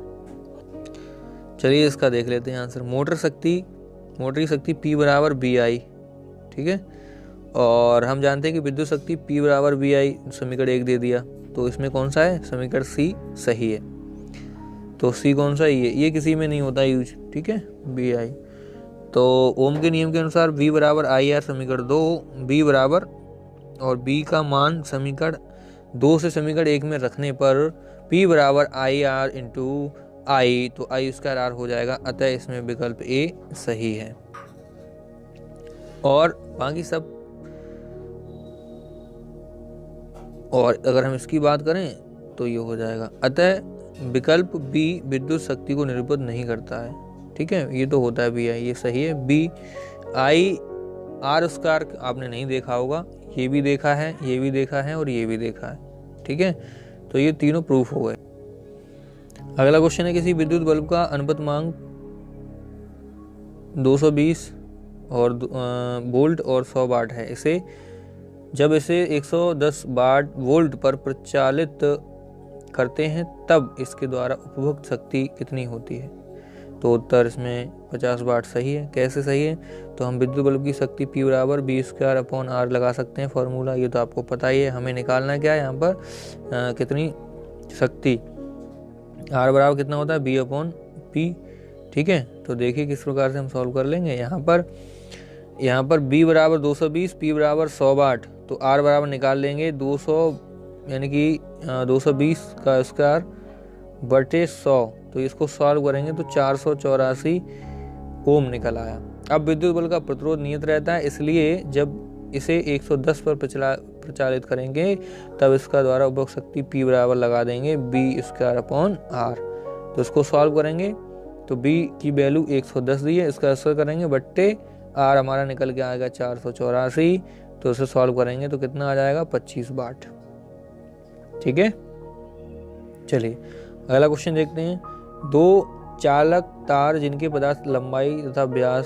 चलिए इसका देख लेते हैं आंसर। मोटर की शक्ति P बराबर BI। ठीक है, और हम जानते हैं कि विद्युत शक्ति P बराबर BI, समीकरण 1 दे दिया, तो इसमें कौन सा है समीकरण C सही है। तो C कौन सा है, ये किसी में नहीं होता यूज। ठीक है, BI। तो ओम के नियम के अनुसार V बराबर IR समीकरण 2, B बराबर और B का मान समीकरण 2 से समीकरण 1 में रखने पर P बराबर IR इंटू I, तो I² हो जाएगा। अतः इसमें विकल्प A सही है और बाकी सब। और अगर हम इसकी बात करें तो ये हो जाएगा। अतः विकल्प B विद्युत शक्ति को निरूपित नहीं करता है। ठीक है, ये तो होता है BI, ये सही है। B IR² आपने नहीं देखा होगा, ये भी देखा है, ये भी देखा है और ये भी देखा है। ठीक है, तो ये तीनों प्रूफ हो गए। अगला क्वेश्चन है किसी विद्युत बल्ब का अनुपात मांग 220 और वोल्ट और 100 वाट है। इसे जब इसे 110 वोल्ट पर प्रचालित करते हैं तब इसके द्वारा उपभोग शक्ति कितनी होती है? तो उत्तर इसमें 50 वाट सही है। कैसे सही है? तो हम विद्युत बल्ब की शक्ति P बराबर B² लगा सकते हैं फॉर्मूला, ये तो आपको पता ही है। हमें निकालना क्या है यहाँ पर कितनी शक्ति, R बराबर कितना होता है B/P। ठीक है, तो देखिए किस प्रकार से हम सॉल्व कर लेंगे। यहाँ पर B बराबर 220, P बराबर 100 वाट, तो R बराबर निकाल लेंगे 200 यानी कि 220 का स्क्वायर बटे 100, तो इसको सॉल्व करेंगे तो 484 ओम निकल आया। अब विद्युत बल्ब का प्रतिरोध नियत रहता है, इसलिए जब इसे 110 पर प्रचालित करेंगे तब इसका द्वारा उपभोग शक्ति P बराबर लगा देंगे B²/R। तो इसको सॉल्व करेंगे तो B की वैल्यू 110 दी है, इसका स्क्वायर करेंगे बट्टे R हमारा निकल के आएगा 484, तो इसे सॉल्व करेंगे तो कितना आ जाएगा 25 वाट। ठीक है, चलिए अगला क्वेश्चन देखते हैं। दो चालक तार जिनके पदार्थ लंबाई तथा व्यास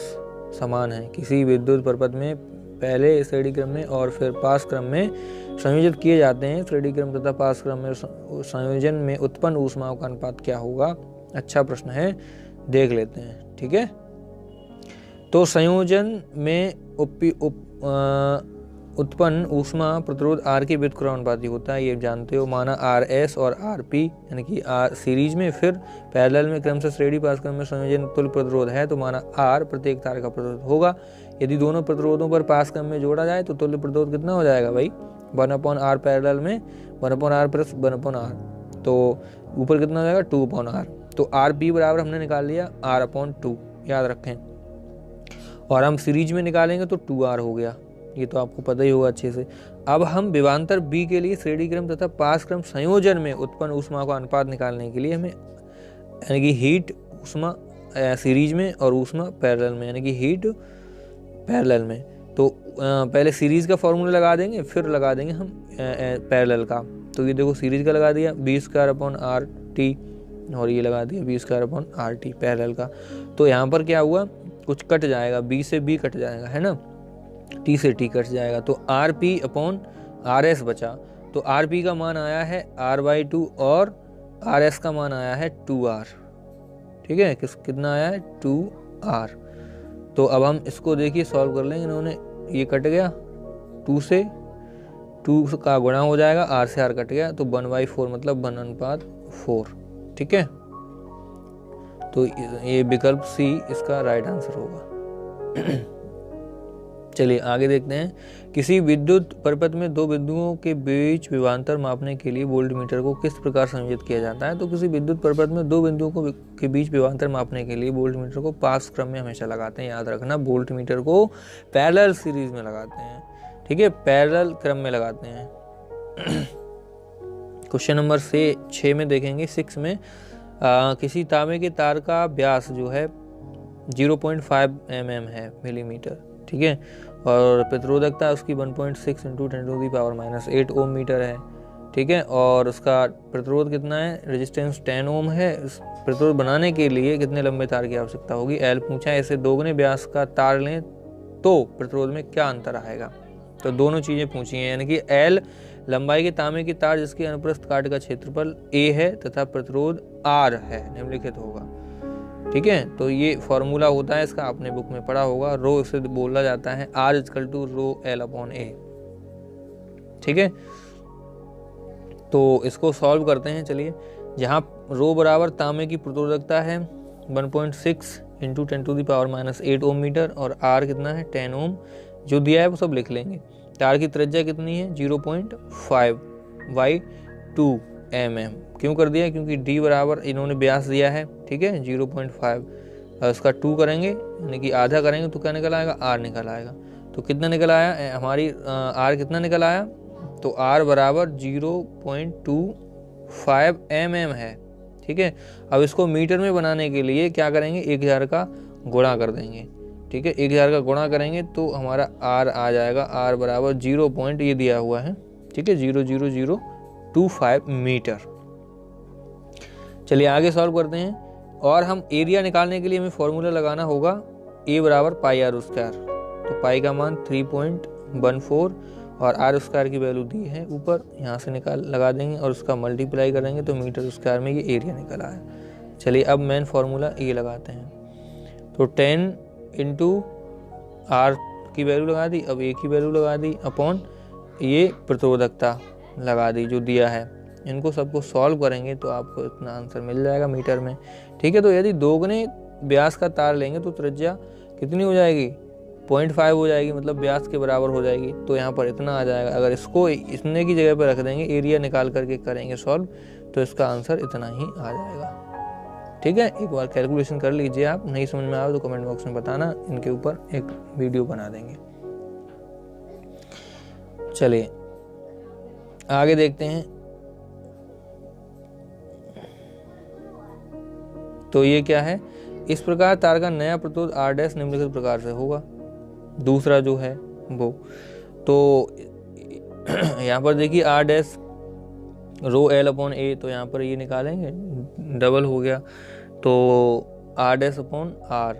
समान है किसी विद्युत परिपथ में पहले श्रेणी क्रम में और फिर पास क्रम में संयोजित किए जाते हैं। श्रेणी क्रम तथा पास क्रम में संयोजन में उत्पन्न ऊष्माओं का अनुपात क्या होगा? अच्छा प्रश्न है, देख लेते हैं। ठीक है, तो संयोजन में उत्पन्न ऊष्मा प्रतिरोध R के व्युत्क्रमानुपाती होता है, ये जानते हो। माना RS और RP यानी कि R सीरीज में, फिर पैरेलल में क्रम से श्रेणी पास क्रम में संयोजन तुल्य प्रतिरोध है, तो माना R प्रत्येक तार का प्रतिरोध होगा। यदि दोनों प्रतिरोधों पर पास क्रम में जोड़ा जाए तो तुल्य प्रतिरोध कितना हो जाएगा भाई? 1/R पैरेलल में 1/R प्लस 1/R, तो ऊपर कितना हो जाएगा 2/R। तो RP बराबर हमने निकाल लिया R/2, याद रखें, और हम सीरीज में निकालेंगे तो 2R हो गया, ये तो आपको पता ही होगा अच्छे से। अब हम विभवांतर B के लिए श्रेणी क्रम तथा पास क्रम संयोजन में उत्पन्न ऊष्मा का अनुपात निकालने के लिए हमें यानी कि हीट ऊष्मा सीरीज में और ऊष्मा पैरेलल में, यानी कि हीट पैरेलल में, तो पहले सीरीज का फॉर्मूला लगा देंगे फिर लगा देंगे हम पैरेलल का। तो ये देखो सीरीज का लगा दिया B²/RT और ये लगा दिया B²/RT पैरेलल का। तो यहाँ पर क्या हुआ, कुछ कट जाएगा, B से B कट जाएगा, है ना, T से T कट जाएगा, तो RP/RS बचा। तो RP का मान आया है R/2 और RS का मान आया है 2R। ठीक है, कितना आया है 2R। तो अब हम इसको देखिए सॉल्व कर लेंगे। इन्होंने ये कट गया, 2 से 2 का गुणा हो जाएगा, R से R कट गया, तो 1/4 मतलब 1/4। ठीक है, तो ये विकल्प C इसका राइट आंसर होगा। चलिए आगे देखते हैं। किसी विद्युत परिपथ में दो बिंदुओं के बीच विभवांतर मापने के लिए वोल्टमीटर को किस प्रकार संयोजित किया जाता है? तो किसी विद्युत परिपथ में दो बिंदुओं के बीच विभवांतर मापने के लिए वोल्टमीटर को पास क्रम में हमेशा लगाते हैं। याद रखना, वोल्टमीटर को पैरेलल सीरीज में लगाते हैं। ठीक है, पैरेलल क्रम में लगाते हैं। क्वेश्चन नंबर 6 में देखेंगे, 6 में किसी तांबे के तार का व्यास जो है 0.5 mm है मिलीमीटर। ठीक है, और प्रतिरोधकता उसकी 1.6 × 10⁻⁸ ओम मीटर है। ठीक है, और उसका प्रतिरोध कितना है, रेजिस्टेंस 10 ओम है। इस प्रतिरोध बनाने के लिए कितने लंबे तार की आवश्यकता होगी? L पूछा है। ऐसे दोगुने व्यास का तार लें तो प्रतिरोध में क्या अंतर आएगा? तो दोनों चीजें पूछी हैं, यानी कि L लंबाई के तांबे की तार जिसके अनुप्रस्थ काट का क्षेत्रफल A है तथा प्रतिरोध R है, निम्नलिखित होगा। ठीक है, तो ये फॉर्मूला होता है इसका, आपने बुक में पढ़ा होगा। रो इसे बोला जाता है R = ρL/A। ठीक है, तो इसको सॉल्व करते हैं। चलिए, जहाँ रो बराबर तांबे की प्रतिरोधकता है 1.6 × 10⁻⁸ ओम मीटर और R कितना है 10 ओम, जो दिया है वो सब लिख लेंगे। तार की त्रिज्या कितनी है 0.5/2 mm। क्यों कर दिया? क्योंकि D बराबर इन्होंने व्यास दिया है, ठीक है 0.5, उसका 2 करेंगे यानी कि आधा करेंगे तो क्या निकल आएगा, R निकल आएगा। तो कितना निकल आया हमारी R कितना निकल आया? तो R बराबर 0.25 mm है। ठीक है, अब इसको मीटर में बनाने के लिए क्या करेंगे, 1000 का गुणा कर देंगे। ठीक है, 1000 का गुणा करेंगे तो हमारा R आ जाएगा, R बराबर 0. ये दिया हुआ है, ठीक है 0.0025 मीटर। चलिए आगे सॉल्व करते हैं। और हम एरिया निकालने के लिए हमें फॉर्मूला लगाना होगा A बराबर πr²। तो पाई का मान 3.14 और आर स्क्वायर की वैल्यू दी है ऊपर, यहाँ से लगा देंगे और उसका मल्टीप्लाई करेंगे तो मीटर स्क्वायर में ये एरिया निकल आया। चलिए अब मेन फार्मूला ये लगाते हैं। तो 10 इंटू आर की वैल्यू लगा दी, अब ए की वैल्यू लगा दी अपॉन ये प्रतिरोधकता लगा दी जो दिया है। इनको सबको सॉल्व करेंगे तो आपको इतना आंसर मिल जाएगा मीटर में। ठीक है, तो यदि दोगुने व्यास का तार लेंगे तो त्रिज्या कितनी हो जाएगी, 0.5 हो जाएगी, मतलब व्यास के बराबर हो जाएगी। तो यहाँ पर इतना आ जाएगा। अगर इसको इतने की जगह पर रख देंगे, एरिया निकाल करके करेंगे सॉल्व, तो इसका आंसर इतना ही आ जाएगा। ठीक है, एक बार कैलकुलेशन कर लीजिए आप, नहीं समझ में आए तो कमेंट बॉक्स में बताना, इनके ऊपर एक वीडियो बना देंगे। चलिए आगे देखते हैं। तो ये क्या है, इस प्रकार तार का नया प्रतिरोध आर डैश निम्नलिखित प्रकार से होगा। दूसरा जो है वो, तो यहाँ पर देखिए R dash rho L upon A, तो यहाँ पर ये निकालेंगे डबल हो गया, तो R dash upon R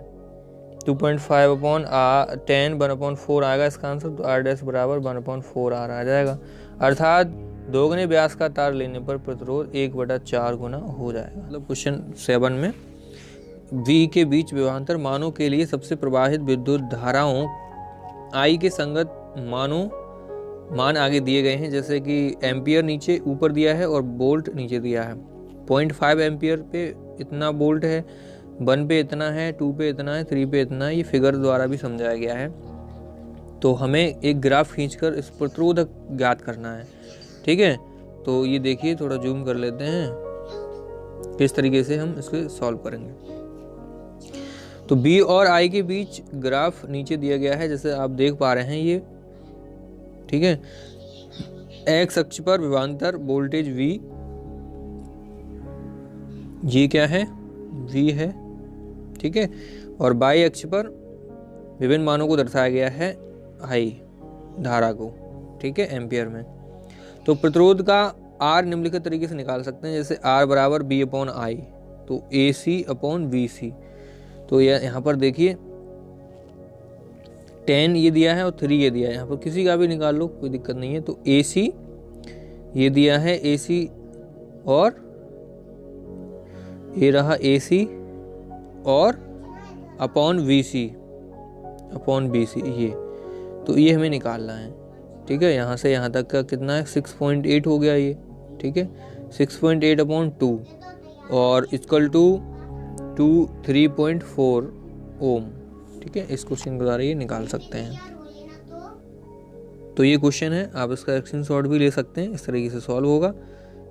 2.5 upon R 10 1/4 आएगा इसका आंसर। तो आर डैश बराबर 1/4 आर आ जाएगा। अर्थात दोगुने व्यास का तार लेने पर प्रतिरोध 1/4 गुना हो जाएगा। मतलब क्वेश्चन 7 में V के बीच विभवांतर मानों के लिए सबसे प्रवाहित विद्युत धाराओं I के संगत मान आगे दिए गए हैं, जैसे कि एम्पियर नीचे ऊपर दिया है और वोल्ट नीचे दिया है। 0.5 एम्पियर पे इतना वोल्ट है, 1 पे इतना है, 2 पे इतना है, 3 पे इतना है। ये फिगर द्वारा भी समझाया गया है। तो हमें एक ग्राफ खींचकर इस प्रतिरोधक ज्ञात करना है। ठीक है, तो ये देखिए, थोड़ा जूम कर लेते हैं, किस तरीके से हम इसको सॉल्व करेंगे। तो B और I के बीच ग्राफ नीचे दिया गया है, जैसे आप देख पा रहे हैं ये। ठीक है, X अक्ष पर विभवांतर वोल्टेज V, ये क्या है, V है। ठीक है, और Y अक्ष पर विभिन्न मानों को दर्शाया गया है I धारा को। ठीक है, एम्पियर में। तो प्रतिरोध का R निम्नलिखित तरीके से निकाल सकते हैं, जैसे R बराबर B अपॉन I, तो AC अपॉन VC। तो यहाँ पर देखिए 10 ये दिया है और 3 ये दिया है, यहाँ पर किसी का भी निकाल लो, कोई दिक्कत नहीं है। तो AC ये दिया है, AC और ये रहा AC और अपॉन VC अपॉन BC, ये तो ये हमें निकालना है। ठीक है, यहाँ से यहाँ तक का कितना है, 6.8 हो गया ये। ठीक है, 6.8 अपॉन 2 और इक्वल टू 3.4 ओम। ठीक है, इस क्वेश्चन के द्वारा ये निकाल सकते हैं। तो ये क्वेश्चन है, आप इसका स्क्रीनशॉट भी ले सकते हैं, इस तरीके से सॉल्व होगा।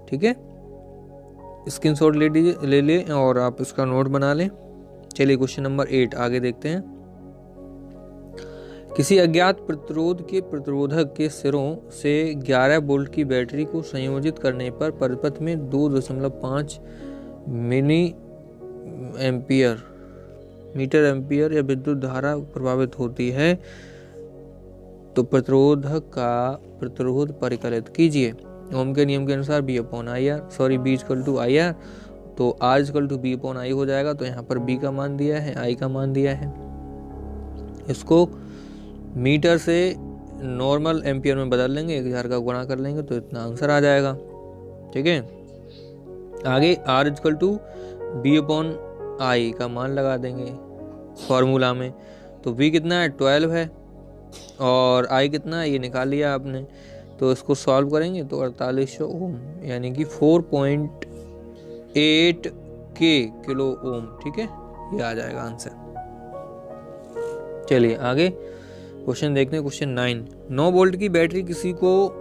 ठीक है, स्क्रीनशॉट ले लें और आप इसका नोट बना लें। चलिए क्वेश्चन नंबर 8 आगे देखते हैं। किसी अज्ञात प्रतिरोध के प्रतिरोधक के सिरों से 11 वोल्ट की बैटरी को संयोजित करने पर परिपथ में 2.5 मीटर एम्पियर या विद्युत धारा प्रभावित होती है, तो प्रतिरोधक का प्रतिरोध परिकलित कीजिए। ओम के नियम के अनुसार B अपॉन I R, तो R equal to B upon I हो जाएगा। तो यहाँ पर B का मान दिया है, I का मान दिया है, इसको मीटर से नॉर्मल एम्पियर में बदल लेंगे, 1000 का गुणा कर लेंगे तो इतना आंसर आ जाएगा। ठीक है, आगे R equal to B upon I का मान लगा देंगे फॉर्मूला में। तो B कितना है, 12 है, और I कितना है ये निकाल लिया आपने। तो इसको सॉल्व करेंगे तो 4800 ओम, यानी कि 4.8 किलो ओम। ठीक है, ये आ जाएगा आंसर। चलिए आगे क्वेश्चन देखते हैं। क्वेश्चन 9 वोल्ट की बैटरी किसी को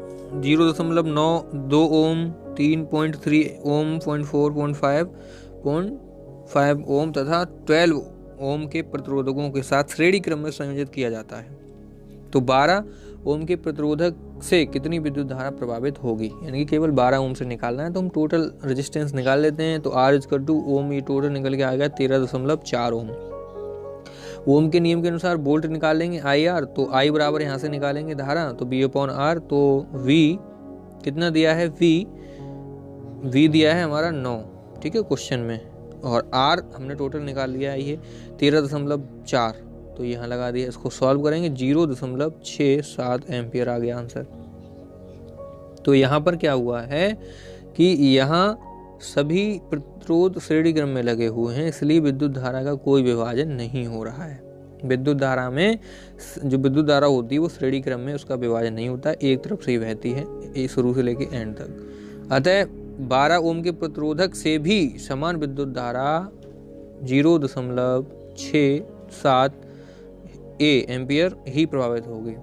0.92 ओम, 3.3 ओम, 0.4, 5 ओम तथा 12 ओम के प्रतिरोधकों के साथ श्रेणी क्रम में संयोजित किया जाता है। तो 12 ओम के प्रतिरोधक से कितनी विद्युत धारा प्रभावित होगी, यानी कि केवल 12 ओम से निकालना है। तो हम टोटल रेजिस्टेंस निकाल लेते हैं। तो R इक्वल टू ओम, ये टोटल निकल के आ गया 13.4 ओम। ओम के नियम के अनुसार वोल्ट निकालेंगे IR, तो I बराबर यहाँ से निकालेंगे धारा, तो B अपॉन R। तो V कितना दिया है, V दिया है हमारा 9। ठीक है, क्वेश्चन में, और R हमने टोटल निकाल लिया है ये 13.4, तो यहाँ लगा दिया। इसको सॉल्व करेंगे 0.67 एम्पियर आ गया आंसर। तो यहाँ पर क्या हुआ है कि यहाँ सभी प्रतिरोध श्रेणी क्रम में लगे हुए हैं, इसलिए विद्युत धारा का कोई विभाजन नहीं हो रहा है। विद्युत धारा में जो विद्युत धारा होती है वो श्रेणी क्रम में उसका विभाजन नहीं होता, एक तरफ से ही बहती है शुरू से लेकर एंड तक। अतः 12 ओम के प्रतिरोधक से भी समान विद्युत धारा 0.67 एम्पियर ही प्रभावित होगी।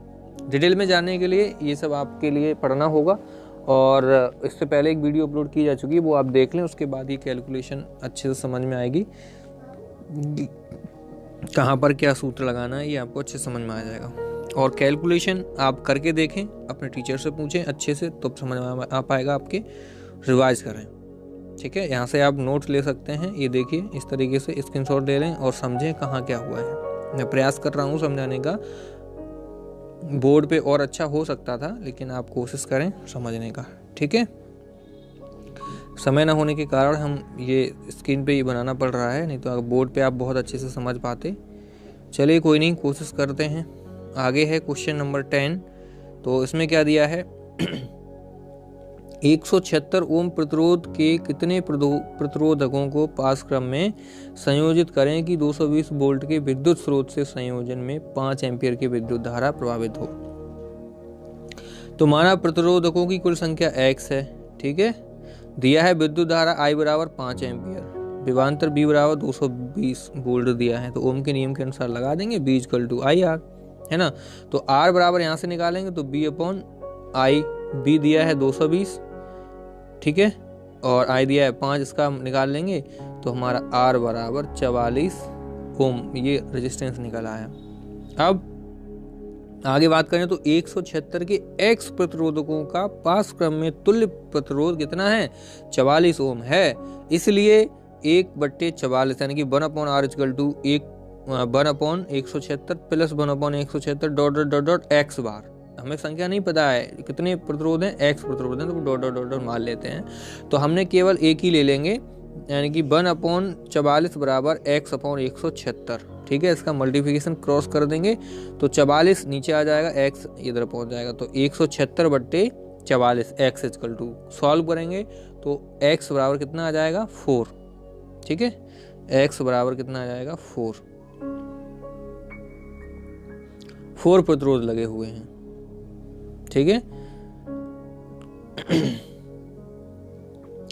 डिटेल में जानने के लिए ये सब आपके लिए पढ़ना होगा, और इससे पहले एक वीडियो अपलोड की जा चुकी है, वो आप देख लें, उसके बाद ही कैलकुलेशन अच्छे से समझ में आएगी। कहाँ पर क्या सूत्र लगाना है ये आपको अच्छे समझ में आ जाएगा। और कैलकुलेशन आप करके देखें, अपने टीचर से पूछें अच्छे से, तो समझ में आ पाएगा आपके। रिवाइज करें, ठीक है। यहाँ से आप नोट्स ले सकते हैं, ये देखिए इस तरीके से स्क्रीनशॉट ले लें और समझें कहाँ क्या हुआ है। मैं प्रयास कर रहा हूँ समझाने का, बोर्ड पे और अच्छा हो सकता था, लेकिन आप कोशिश करें समझने का, ठीक है। समय न होने के कारण हम ये स्क्रीन पे ही बनाना पड़ रहा है, नहीं तो बोर्ड पे आप बहुत अच्छे से समझ पाते। चलिए कोई नहीं, कोशिश करते हैं। आगे है क्वेश्चन नंबर 10। तो इसमें क्या दिया है 176 ओम प्रतिरोध के कितने प्रतिरोधकों को पास क्रम में संयोजित करें कि 220 वोल्ट के विद्युत स्रोत से संयोजन में 5 एम्पीयर की विद्युत धारा प्रभावित हो। तो माना प्रतिरोधकों की कुल संख्या x है, ठीक है। दिया है विद्युत धारा I बराबर 5 एम्पीयर, विभवांतर B बराबर 220 वोल्ट दिया है। तो ओम के नियम के अनुसार लगा देंगे B = IR, है ना। तो R बराबर यहाँ से निकालेंगे तो B/I, B दिया है 220, ठीक है, और I दिया है 5, इसका निकाल लेंगे तो हमारा R बराबर 44 ओम ये रेजिस्टेंस निकल आया। अब आगे बात करें तो 176 के X प्रतिरोधकों का पास क्रम में तुल्य प्रतिरोध कितना है 44 ओम है, इसलिए 1/44 यानी कि 1/R = 1/176 प्लस 1/176 ... x बार। हमें संख्या नहीं पता है कितने प्रतिरोध हैं, x प्रतिरोध हैं, तो डॉट मान लेते हैं। तो हमने केवल एक ही ले लेंगे, यानी कि 1/44 बराबर x/176, ठीक है। इसका मल्टीप्लिकेशन क्रॉस कर देंगे तो 44 नीचे आ जाएगा, x इधर पहुंच जाएगा, तो 176/44 x = सॉल्व करेंगे तो x बराबर कितना आ जाएगा 4, ठीक है। x बराबर कितना आ जाएगा 4 प्रतिरोध लगे हुए हैं, ठीक है।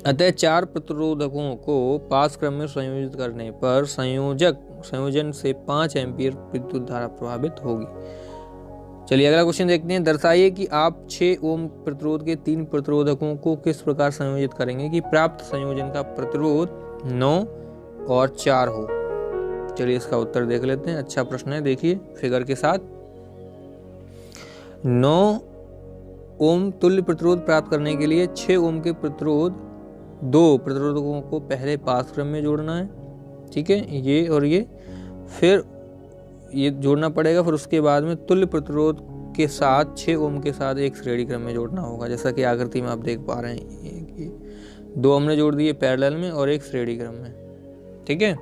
अतः 4 प्रतिरोधकों को पास क्रम में संयोजित करने पर संयोजन से 5 एम्पीयर विद्युत धारा प्रभावित होगी। चलिए अगला क्वेश्चन देखते हैं। दर्शाइए कि आप 6 ओम प्रतिरोध के 3 प्रतिरोधकों को किस प्रकार संयोजित करेंगे कि प्राप्त संयोजन का प्रतिरोध 9 और 4 हो। चलिए इसका उत्तर देख लेते हैं। अच्छा प्रश्न है, देखिए फिगर के साथ। 9 ओम तुल्य प्रतिरोध प्राप्त करने के लिए 6 ओम के प्रतिरोध 2 प्रतिरोधकों को पहले पास क्रम में जोड़ना है, ठीक है, ये और ये, फिर ये जोड़ना पड़ेगा, फिर उसके बाद में तुल्य प्रतिरोध के साथ 6 ओम के साथ एक श्रेणी क्रम में जोड़ना होगा, जैसा कि आकृति में आप देख पा रहे हैं। 2 हमने जोड़ दिए पैरेलल में और एक श्रेणी क्रम में, ठीक है।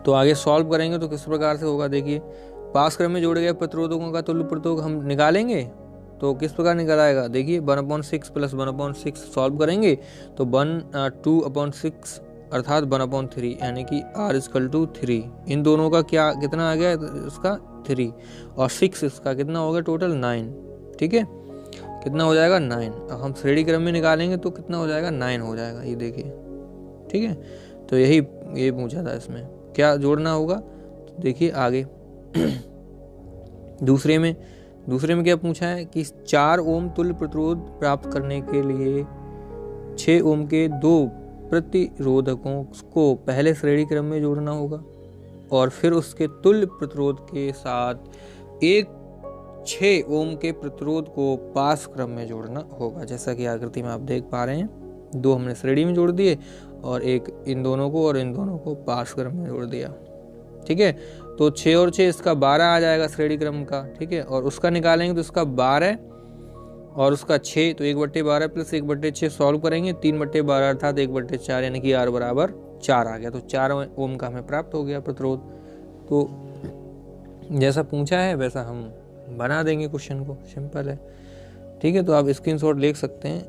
तो आगे सॉल्व करेंगे तो किस प्रकार से होगा, देखिए पास क्रम में जोड़े गए प्रतिरोधकों का तुल्य प्रतिरोध हम निकालेंगे तो किस प्रकार निकल आएगा, देखिए 1/6 प्लस 1/6 सॉल्व करेंगे तो 2/6 अर्थात 1/3 यानी कि R = 3। इन दोनों का क्या कितना आ गया इसका 3 और 6 इसका कितना हो गया टोटल 9, ठीक है। कितना हो जाएगा 9। अब हम श्रेणी क्रम में निकालेंगे तो कितना हो जाएगा 9 हो जाएगा, ये देखिए, ठीक है। तो ये पूछा था, इसमें क्या जोड़ना होगा, तो देखिए आगे दूसरे में क्या पूछा है कि 4 ओम तुल्य प्रतिरोध प्राप्त करने के लिए 6 ओम के 2 प्रतिरोधकों को पहले श्रेणी क्रम में जोड़ना होगा और फिर उसके तुल्य प्रतिरोध के साथ एक 6 ओम के प्रतिरोध को पास क्रम में जोड़ना होगा, जैसा कि आकृति में आप देख पा रहे हैं। 2 हमने श्रेणी में जोड़ दिए और एक इन दोनों को और इन दोनों को पास क्रम में जोड़ दिया, ठीक है। तो 6 और 6 इसका 12 आ जाएगा श्रेणी क्रम का, ठीक है। और उसका निकालेंगे तो इसका 12 और उसका 6, तो 1/12 प्लस 1/6 सॉल्व करेंगे, 3/12 अर्थात 1/4 यानी कि R बराबर 4 आ गया। तो 4 ओम का हमें प्राप्त हो गया प्रतिरोध। तो जैसा पूछा है वैसा हम बना देंगे क्वेश्चन को, सिंपल है। ठीक है, तो आप स्क्रीनशॉट ले सकते हैं,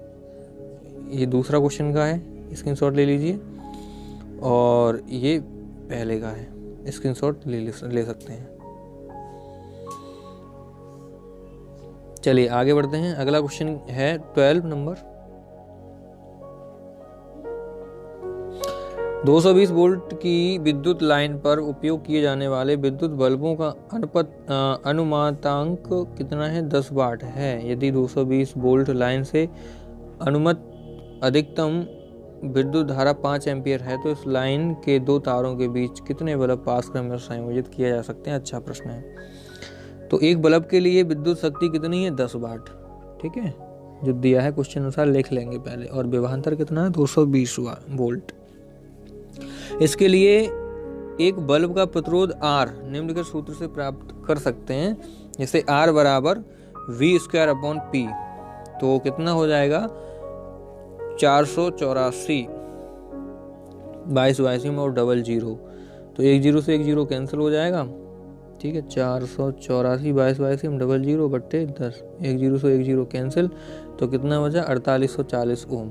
ये दूसरा क्वेश्चन का है, स्क्रीनशॉट ले लीजिए, और ये पहले का है, स्क्रीनशॉट ले सकते हैं। चलिए आगे बढ़ते हैं। अगला क्वेश्चन है 12 नंबर। 220 वोल्ट की विद्युत लाइन पर उपयोग किए जाने वाले विद्युत बल्बों का अनुमातांक कितना है? 10 वाट है। यदि 220 वोल्ट लाइन से अनुमत अधिकतम विद्युत धारा 5 एम्पियर है तो इस लाइन के दो तारों के बीच कितने बल्ब पास क्रम में संयोजित किए जा सकते हैं? अच्छा प्रश्न है। तो एक बल्ब के लिए विद्युत शक्ति कितनी है? 10 वाट। ठीक है, जो दिया है क्वेश्चन अनुसार लिख लेंगे पहले। और विभवांतर कितना है? 220 वोल्ट। इसके लिए एक बल्ब का प्रतिरोध R निम्नलिखित सूत्र से प्राप्त कर सकते हैं, जैसे R बराबर V²/P। तो कितना हो जाएगा? 484 22 और 00। तो 10 से 10 कैंसिल हो जाएगा। ठीक है, 484 22 00 बट्टे 10, 10 से 10 कैंसिल, तो कितना बचा? 4840 ओम।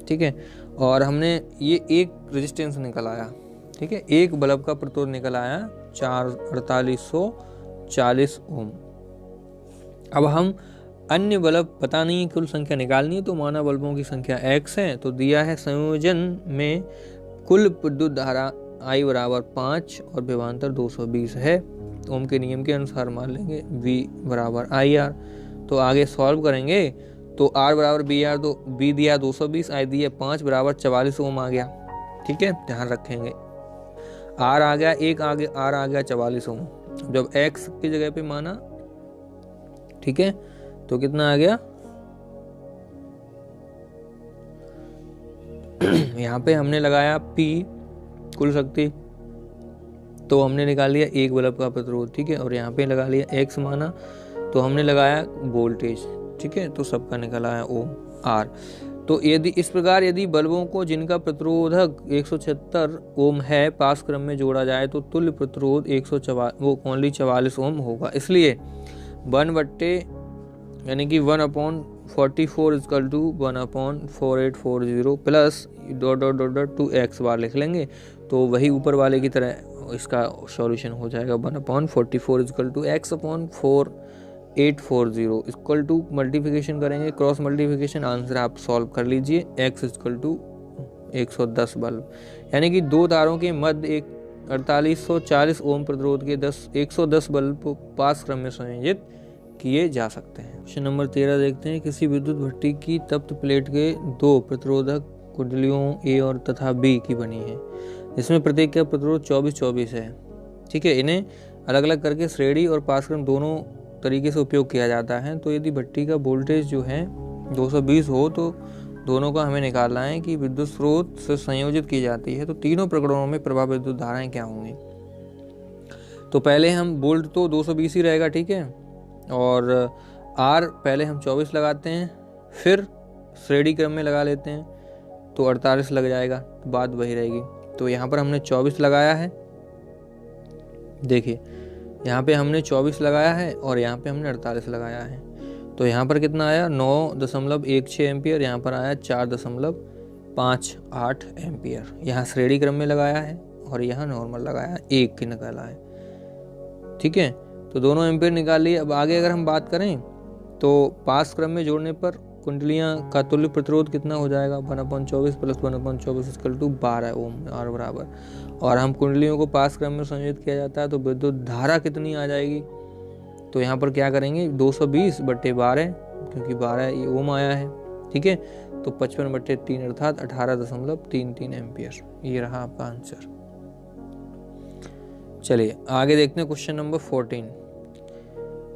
ठीक है, और हमने ये एक रेजिस्टेंस निकल आया। ठीक है, एक बल्ब का प्रतिरोध निकल आया 4840 ओम। अब हम अन्य बल्ब पता नहीं कुल संख्या निकालनी है, तो माना बल्बों की संख्या x है, तो दिया है संयोजन में कुल विद्युत धारा I बराबर 5 और विभवांतर 220 है। ओम के नियम के अनुसार मान लेंगे V बराबर IR। तो आगे सॉल्व करेंगे तो R बराबर BR, तो B दिया 220, I दिया 5 बराबर 44 ओम आ गया। ठीक है, ध्यान रखेंगे R आ गया, एक आगे R आ गया 44 ओम। जब X की जगह पे माना, ठीक है, तो कितना आ गया? यहाँ पे हमने लगाया P कुल शक्ति, तो हमने निकाल लिया एक बल्ब का प्रतिरोध। ठीक है, और यहाँ पे लगा लिया X माना, तो हमने लगाया वोल्टेज। ठीक है, तो सबका निकल आया ओम R। तो यदि इस प्रकार यदि बल्बों को जिनका प्रतिरोधक 176 ओम है पास क्रम में जोड़ा जाए तो तुल्य प्रतिरोध 144 ओम होगा। इसलिए 1/, यानी कि 1/44 इक्वल टू 1/4840 प्लस ... 2x बार लिख लेंगे, तो वही ऊपर वाले की तरह इसका सॉल्यूशन हो जाएगा। 1/44 equal to x/4840 equal to multiplication करेंगे, क्रॉस मल्टीप्लिकेशन, आंसर आप सॉल्व कर लीजिए। x इक्वल टू 110 बल्ब, यानी कि दो तारों के मध्य एक 4840 ओम प्रतिरोध के 110 बल्ब पास क्रम में संयोजित किए जा सकते हैं। क्वेश्चन नंबर 13 देखते हैं। किसी विद्युत भट्टी की तप्त प्लेट के दो प्रतिरोधक कुंडलियों A और तथा B की बनी है, इसमें प्रत्येक का प्रतिरोध 24 है। ठीक है, इन्हें अलग अलग करके श्रेणी और पासक्रम दोनों तरीके से उपयोग किया जाता है। तो यदि भट्टी का वोल्टेज जो है 220 हो तो दोनों का हमें निकालना है कि विद्युत स्रोत से संयोजित की जाती है, तो तीनों प्रकरणों में प्रभावित विद्युत धाराएं क्या होंगी। तो पहले हम वोल्ट तो 220 ही रहेगा। ठीक है, और R पहले हम 24 लगाते हैं, फिर श्रेणी क्रम में लगा लेते हैं तो 48 लग जाएगा, तो बात वही रहेगी। तो यहाँ पर हमने 24 लगाया है, देखिए यहाँ पे हमने 24 लगाया है और यहाँ पे हमने 48 लगाया है। तो यहाँ पर कितना आया? 9.16 एम्पियर, यहाँ पर आया 4.58 एम्पियर। यहाँ श्रेणी क्रम में लगाया है और यहाँ नॉर्मल लगाया, एक की निकाला है। ठीक है, तो दोनों एम्पियर निकाल लिए। अब आगे अगर हम बात करें तो पास क्रम में जोड़ने पर कुंडलियां का तुल्य प्रतिरोध कितना हो जाएगा? 1/24 plus 1/24 equal to 12 ohm R बराबर। और हम कुंडलियों को पास क्रम में संयोजित किया जाता है तो विद्युत धारा कितनी आ जाएगी? तो यहाँ पर क्या करेंगे? 220/12, क्योंकि 12 ओम आया है। ठीक है, तो 55/3 अर्थात 18.33 एम्पियर। ये रहा आपका आंसर। चलिए आगे देखते हैं क्वेश्चन नंबर 14।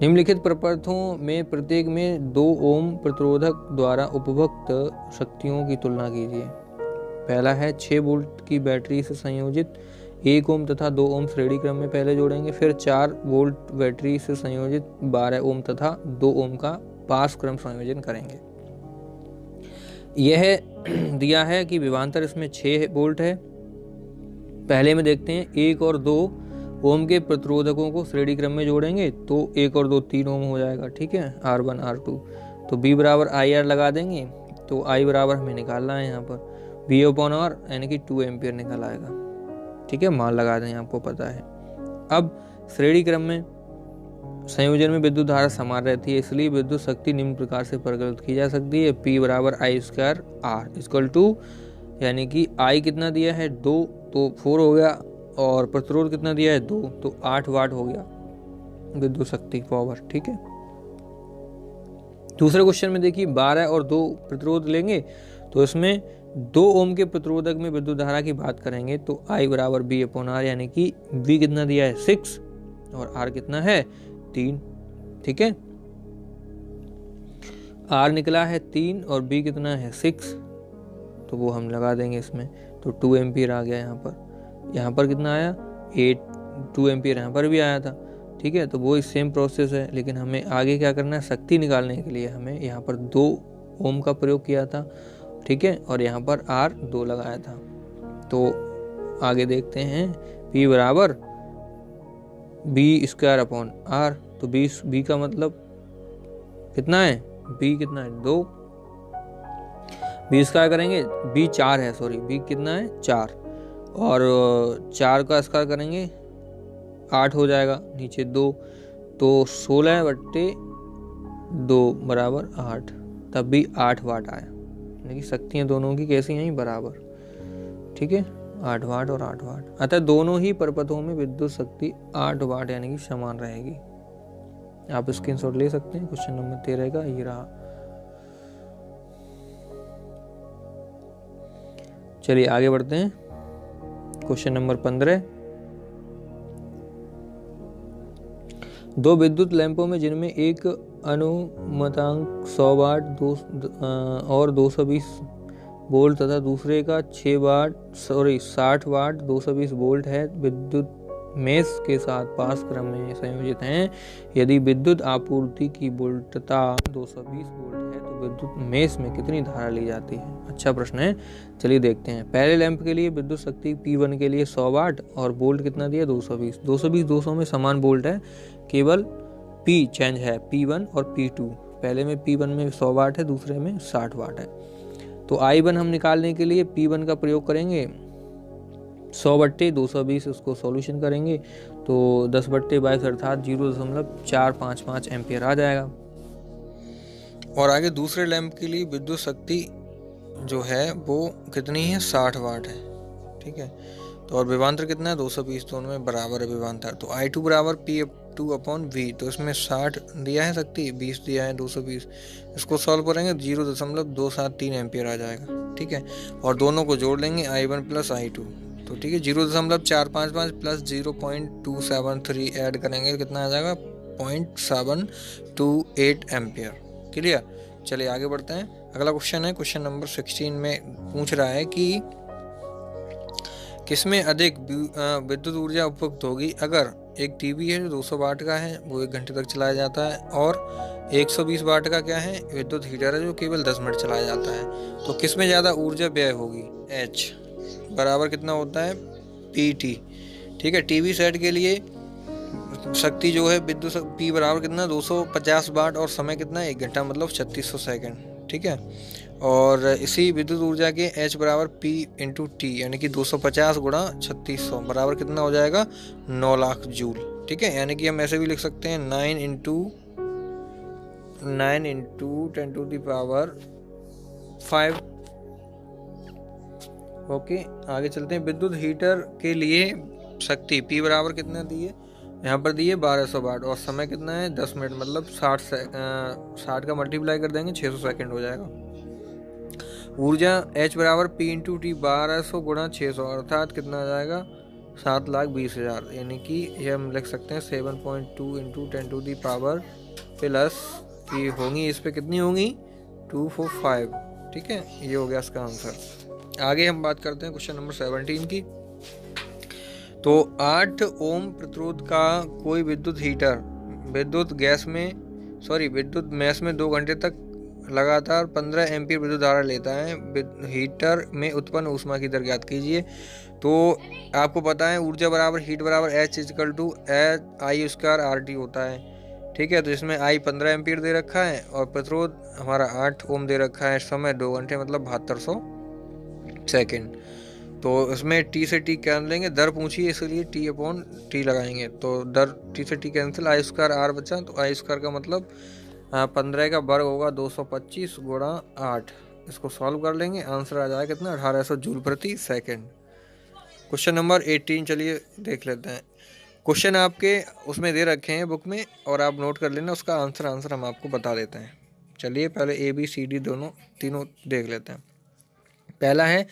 निम्नलिखित प्रपथों में प्रत्येक में 2 ओम प्रतिरोधक द्वारा उपभोक्त शक्तियों की तुलना कीजिए। पहला है 6 वोल्ट की बैटरी से संयोजित 1 ओम तथा 2 ओम श्रेणी क्रम में पहले जोड़ेंगे, फिर 4 वोल्ट बैटरी से संयोजित 12 ओम तथा 2 ओम का पास क्रम संयोजन करेंगे। यह दिया है कि विभवांतर इसमें 6 वोल्ट है। पहले में देखते हैं 1 और 2 ओम के प्रतिरोधकों को श्रेणी क्रम में जोड़ेंगे तो 1 और 2 3 ओम हो जाएगा। ठीक है, R1 R2, तो B बराबर आई आर लगा देंगे, तो I बराबर हमें निकालना है यहाँ पर V/R यानी कि 2 एम्पियर निकल आएगा। ठीक है, मान लगा दें, आपको पता है। अब श्रेणी क्रम में संयोजन में विद्युत धारा समान रहती है, इसलिए विद्युत शक्ति निम्न प्रकार से परिकलित की जा सकती है। P बराबर I² इक्वल टू, यानी कि I कितना दिया है 2, तो 4 हो गया, और प्रतिरोध कितना दिया है 2, तो 8 वाट हो गया विद्युत शक्ति पावर। ठीक है, दूसरे क्वेश्चन में देखिए 12 और 2 प्रतिरोध लेंगे, तो इसमें 2 ओम के प्रतिरोधक में विद्युत धारा की बात करेंगे, तो I बराबर V/R यानी कि V कितना दिया है 6 और R कितना है 3। ठीक है, R निकला है 3 और B कितना है 6, तो वो हम लगा देंगे इसमें, तो 2 एम्पियर आ गया यहाँ पर कितना आया 2 एम्पियर यहाँ पर भी आया था। ठीक है, तो वो सेम प्रोसेस है, लेकिन हमें आगे क्या करना है, शक्ति निकालने के लिए हमें यहाँ पर 2 ओम का प्रयोग किया था। ठीक है, और यहाँ पर R 2 लगाया था। तो आगे देखते हैं, P बराबर B²/R, तो B का मतलब कितना है, B कितना है 2, B² करेंगे, B 4 है, सॉरी B कितना है 4, और 4 का स्क्वायर करेंगे 8 हो जाएगा, नीचे 2, तो 16/2 बराबर 8, तब भी 8 वाट आया, यानी कि शक्तियाँ दोनों की कैसी हैं बराबर। ठीक है, 8 वाट और 8 वाट, अतः दोनों ही परपथों में विद्युत शक्ति 8 वाट यानी कि समान रहेगी। आप स्क्रीनशॉट ले सकते हैं। क्वेश्चन नंबर 13 का ये रहा। चलिए आगे बढ़ते हैं। क्वेश्चन नंबर 15, 2 विद्युत लैंपों में जिनमें एक अनुमतांक 100 वाट और 220 वोल्ट तथा दूसरे का 60 वाट 220 वोल्ट है, विद्युत मेष के साथ पास क्रम में संयोजित हैं। यदि विद्युत आपूर्ति की वोल्टता 220 वोल्ट है, तो विद्युत मेष में कितनी धारा ली जाती है? अच्छा प्रश्न है, चलिए देखते हैं। पहले लैंप के लिए विद्युत शक्ति P1 के लिए 100 वाट और वोल्ट कितना दिया 220। 200 में समान वोल्ट है, केवल P चेंज है, P1 और P2। पहले में P1 में 100 वाट है, दूसरे में 60 वाट है। तो I1 हम निकालने के लिए P1 का प्रयोग करेंगे 100/220, उसको सॉल्यूशन करेंगे तो 10/22 अर्थात 0.455 एम्पियर आ जाएगा। और आगे दूसरे लैंप के लिए विद्युत शक्ति जो है वो कितनी है 60 वाट है। ठीक है, तो और विभवांतर कितना है 220, दोनों में बराबर है विभवांतर। तो I2 बराबर P2/V, तो इसमें 60 दिया है शक्ति, 20 दिया है 220, इसको सॉल्व करेंगे 0.273 एम्पियर आ जाएगा। ठीक है, और दोनों को जोड़ लेंगे I1 प्लस I2, तो ठीक है 0.455 प्लस 0.273 ऐड करेंगे, कितना आ जाएगा 0.728 एम्पियर। क्लियर, चलिए आगे बढ़ते हैं। अगला क्वेश्चन है, क्वेश्चन नंबर 16 में पूछ रहा है कि किसमें अधिक विद्युत ऊर्जा उपयुक्त होगी। अगर एक टीवी है जो 200 वाट का है, वो 1 घंटे तक चलाया जाता है, और 120 वाट का क्या है विद्युत हीटर है जो केवल 10 मिनट चलाया जाता है, तो किसमें ज़्यादा ऊर्जा व्यय होगी। H बराबर कितना होता है PT। ठीक है, टीवी सेट के लिए शक्ति जो है विद्युत P बराबर कितना 250 वाट और समय कितना 1 घंटा मतलब 3600 सेकेंड। ठीक है, और इसी विद्युत ऊर्जा के H बराबर P × T यानी कि 250 × 3600 बराबर कितना हो जाएगा 9 लाख जूल। ठीक है, यानी कि हम ऐसे भी लिख सकते हैं 9 × 10⁵ ओके, आगे चलते हैं। विद्युत हीटर के लिए शक्ति P बराबर कितना दी है, यहाँ पर दी है 1200 वाट और समय कितना है 10 मिनट मतलब 60 का मल्टीप्लाई कर देंगे 600 सेकेंड हो जाएगा। ऊर्जा H बराबर P × T 1200 × 600 अर्थात कितना आ जाएगा 7,20,000, यानी कि ये हम लिख सकते हैं 7.2 × 10⁻+ की होंगी, इस पे कितनी होंगी 245। ठीक है, ये हो गया इसका आंसर। आगे हम बात करते हैं क्वेश्चन नंबर 17 की। तो 8 ओम प्रतिरोध का कोई विद्युत मेष में 2 घंटे तक लगातार 15 एम्पीयर विद्युत धारा लेता है। हीटर में उत्पन्न ऊष्मा की दर ज्ञात कीजिए। तो आपको पता है ऊर्जा बराबर हीट बराबर H = I² RT होता है। ठीक है। तो इसमें आई 15 एम्पीयर दे रखा है और प्रतिरोध हमारा 8 ओम दे रखा है, समय 2 घंटे मतलब 7200 सेकेंड। तो इसमें टी से टी कैंसिल लेंगे, दर पूछी है इसलिए टी अपॉन टी लगाएंगे, तो दर टी से T cancel, I square R बचा, तो आई स्क्वायर का मतलब 15 का वर्ग होगा 225 गुणा 8। इसको सॉल्व कर लेंगे, आंसर आ जाएगा कितना, 1800 जूल प्रति सेकेंड। क्वेश्चन नंबर 18 चलिए देख लेते हैं। क्वेश्चन आपके उसमें दे रखे हैं बुक में और आप नोट कर लेना, उसका आंसर हम आपको बता देते हैं। चलिए पहले ए बी सी डी तीनों देख लेते हैं। पहला है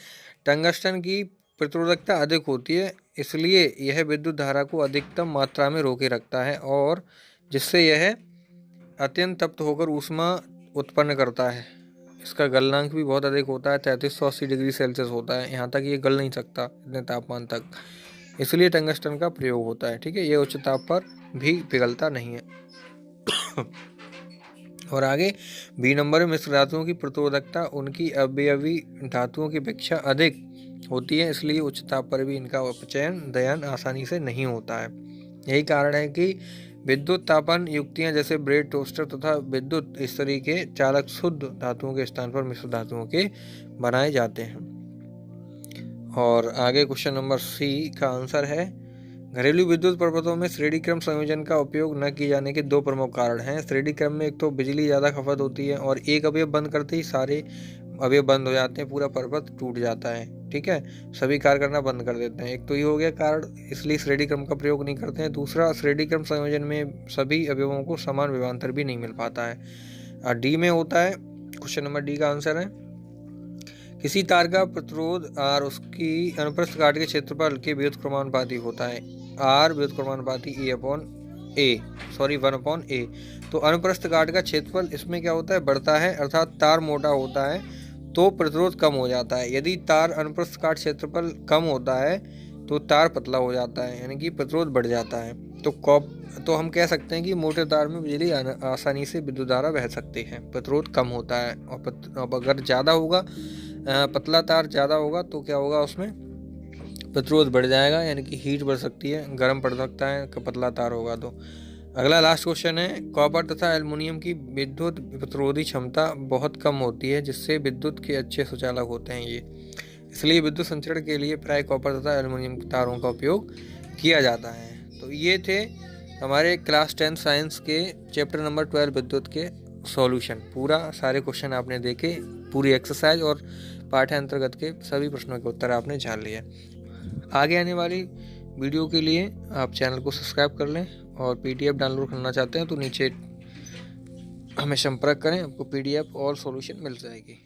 टंगस्टन की प्रतिरोधकता अधिक होती है, इसलिए यह विद्युत धारा को अधिकतम मात्रा में रोके रखता है और जिससे यह अत्यंत तप्त होकर ऊष्मा उत्पन्न करता है। इसका गलनांक भी बहुत अधिक होता है, 3380 डिग्री सेल्सियस होता है। यहाँ तक ये गल नहीं सकता इतने तापमान तक, इसलिए टंगस्टन का प्रयोग होता है। ठीक है, ये उच्च ताप पर भी पिघलता नहीं है। और आगे बी नंबर में मिश्र धातुओं की प्रतिरोधकता उनकी अवयवी धातुओं की अपेक्षा अधिक होती है, इसलिए उच्च ताप पर भी इनका अपचयन दहन आसानी से नहीं होता है। यही कारण है कि विद्युत तापन युक्तियां जैसे ब्रेड, टोस्टर तथा विद्युत इस्त्री के चालक शुद्ध धातुओं के स्थान पर मिश्र धातुओं के बनाए जाते हैं। और आगे क्वेश्चन नंबर सी का आंसर है घरेलू विद्युत प्रपथों में श्रेणी क्रम संयोजन का उपयोग न किए जाने के दो प्रमुख कारण हैं। श्रेणी क्रम में एक तो बिजली ज़्यादा खपत होती है और एक अवयव बंद करते ही सारे अवयव बंद हो जाते हैं, पूरा प्रपथ टूट जाता है। ठीक है, सभी कार्य करना बंद कर देते हैं। एक तो ये हो गया कारण, इसलिए श्रेणी क्रम का प्रयोग नहीं करते हैं। दूसरा, श्रेणी क्रम संयोजन में सभी अवयवों को समान विभवांतर भी नहीं मिल पाता है। और डी में होता है, क्वेश्चन नंबर डी का आंसर है किसी तार का प्रतिरोध आर उसकी अनुप्रस्थ काट के क्षेत्रफल के व्युत्क्रमानुपाती होता है। Are व्युत्क्रमानुपाती one upon A. तो अनुप्रस्थ काट का क्षेत्रफल इसमें क्या होता है, बढ़ता है, अर्थात तार मोटा होता है तो प्रतिरोध कम हो जाता है। यदि तार अनुप्रस्थ काट क्षेत्रफल कम होता है तो तार पतला हो जाता है, यानी कि प्रतिरोध बढ़ जाता है। तो हम कह सकते हैं कि मोटे तार में बिजली आसानी से विद्युत धारा बह सकती है, प्रतिरोध कम होता है। और अगर ज़्यादा होगा, पतला तार ज़्यादा होगा तो क्या होगा, उसमें प्रतिरोध बढ़ जाएगा, यानी कि हीट बढ़ सकती है, गर्म पड़ सकता है पतला तार होगा तो। अगला लास्ट क्वेश्चन है कॉपर तथा एल्युमिनियम की विद्युत प्रतिरोधी क्षमता बहुत कम होती है, जिससे विद्युत के अच्छे सुचालक होते हैं ये, इसलिए विद्युत संचरण के लिए प्राय कॉपर तथा एल्युमिनियम तारों का उपयोग किया जाता है। तो ये थे हमारे क्लास 10 साइंस के चैप्टर नंबर 12 विद्युत के सॉल्यूशन। पूरा सारे क्वेश्चन आपने देखे, पूरी एक्सरसाइज और पाठ्यांतर्गत के सभी प्रश्नों के उत्तर आपने जान लिए। आगे आने वाली वीडियो के लिए आप चैनल को सब्सक्राइब कर लें और पीडीएफ डाउनलोड करना चाहते हैं तो नीचे हमें संपर्क करें, आपको पीडीएफ और सॉल्यूशन मिल जाएगी।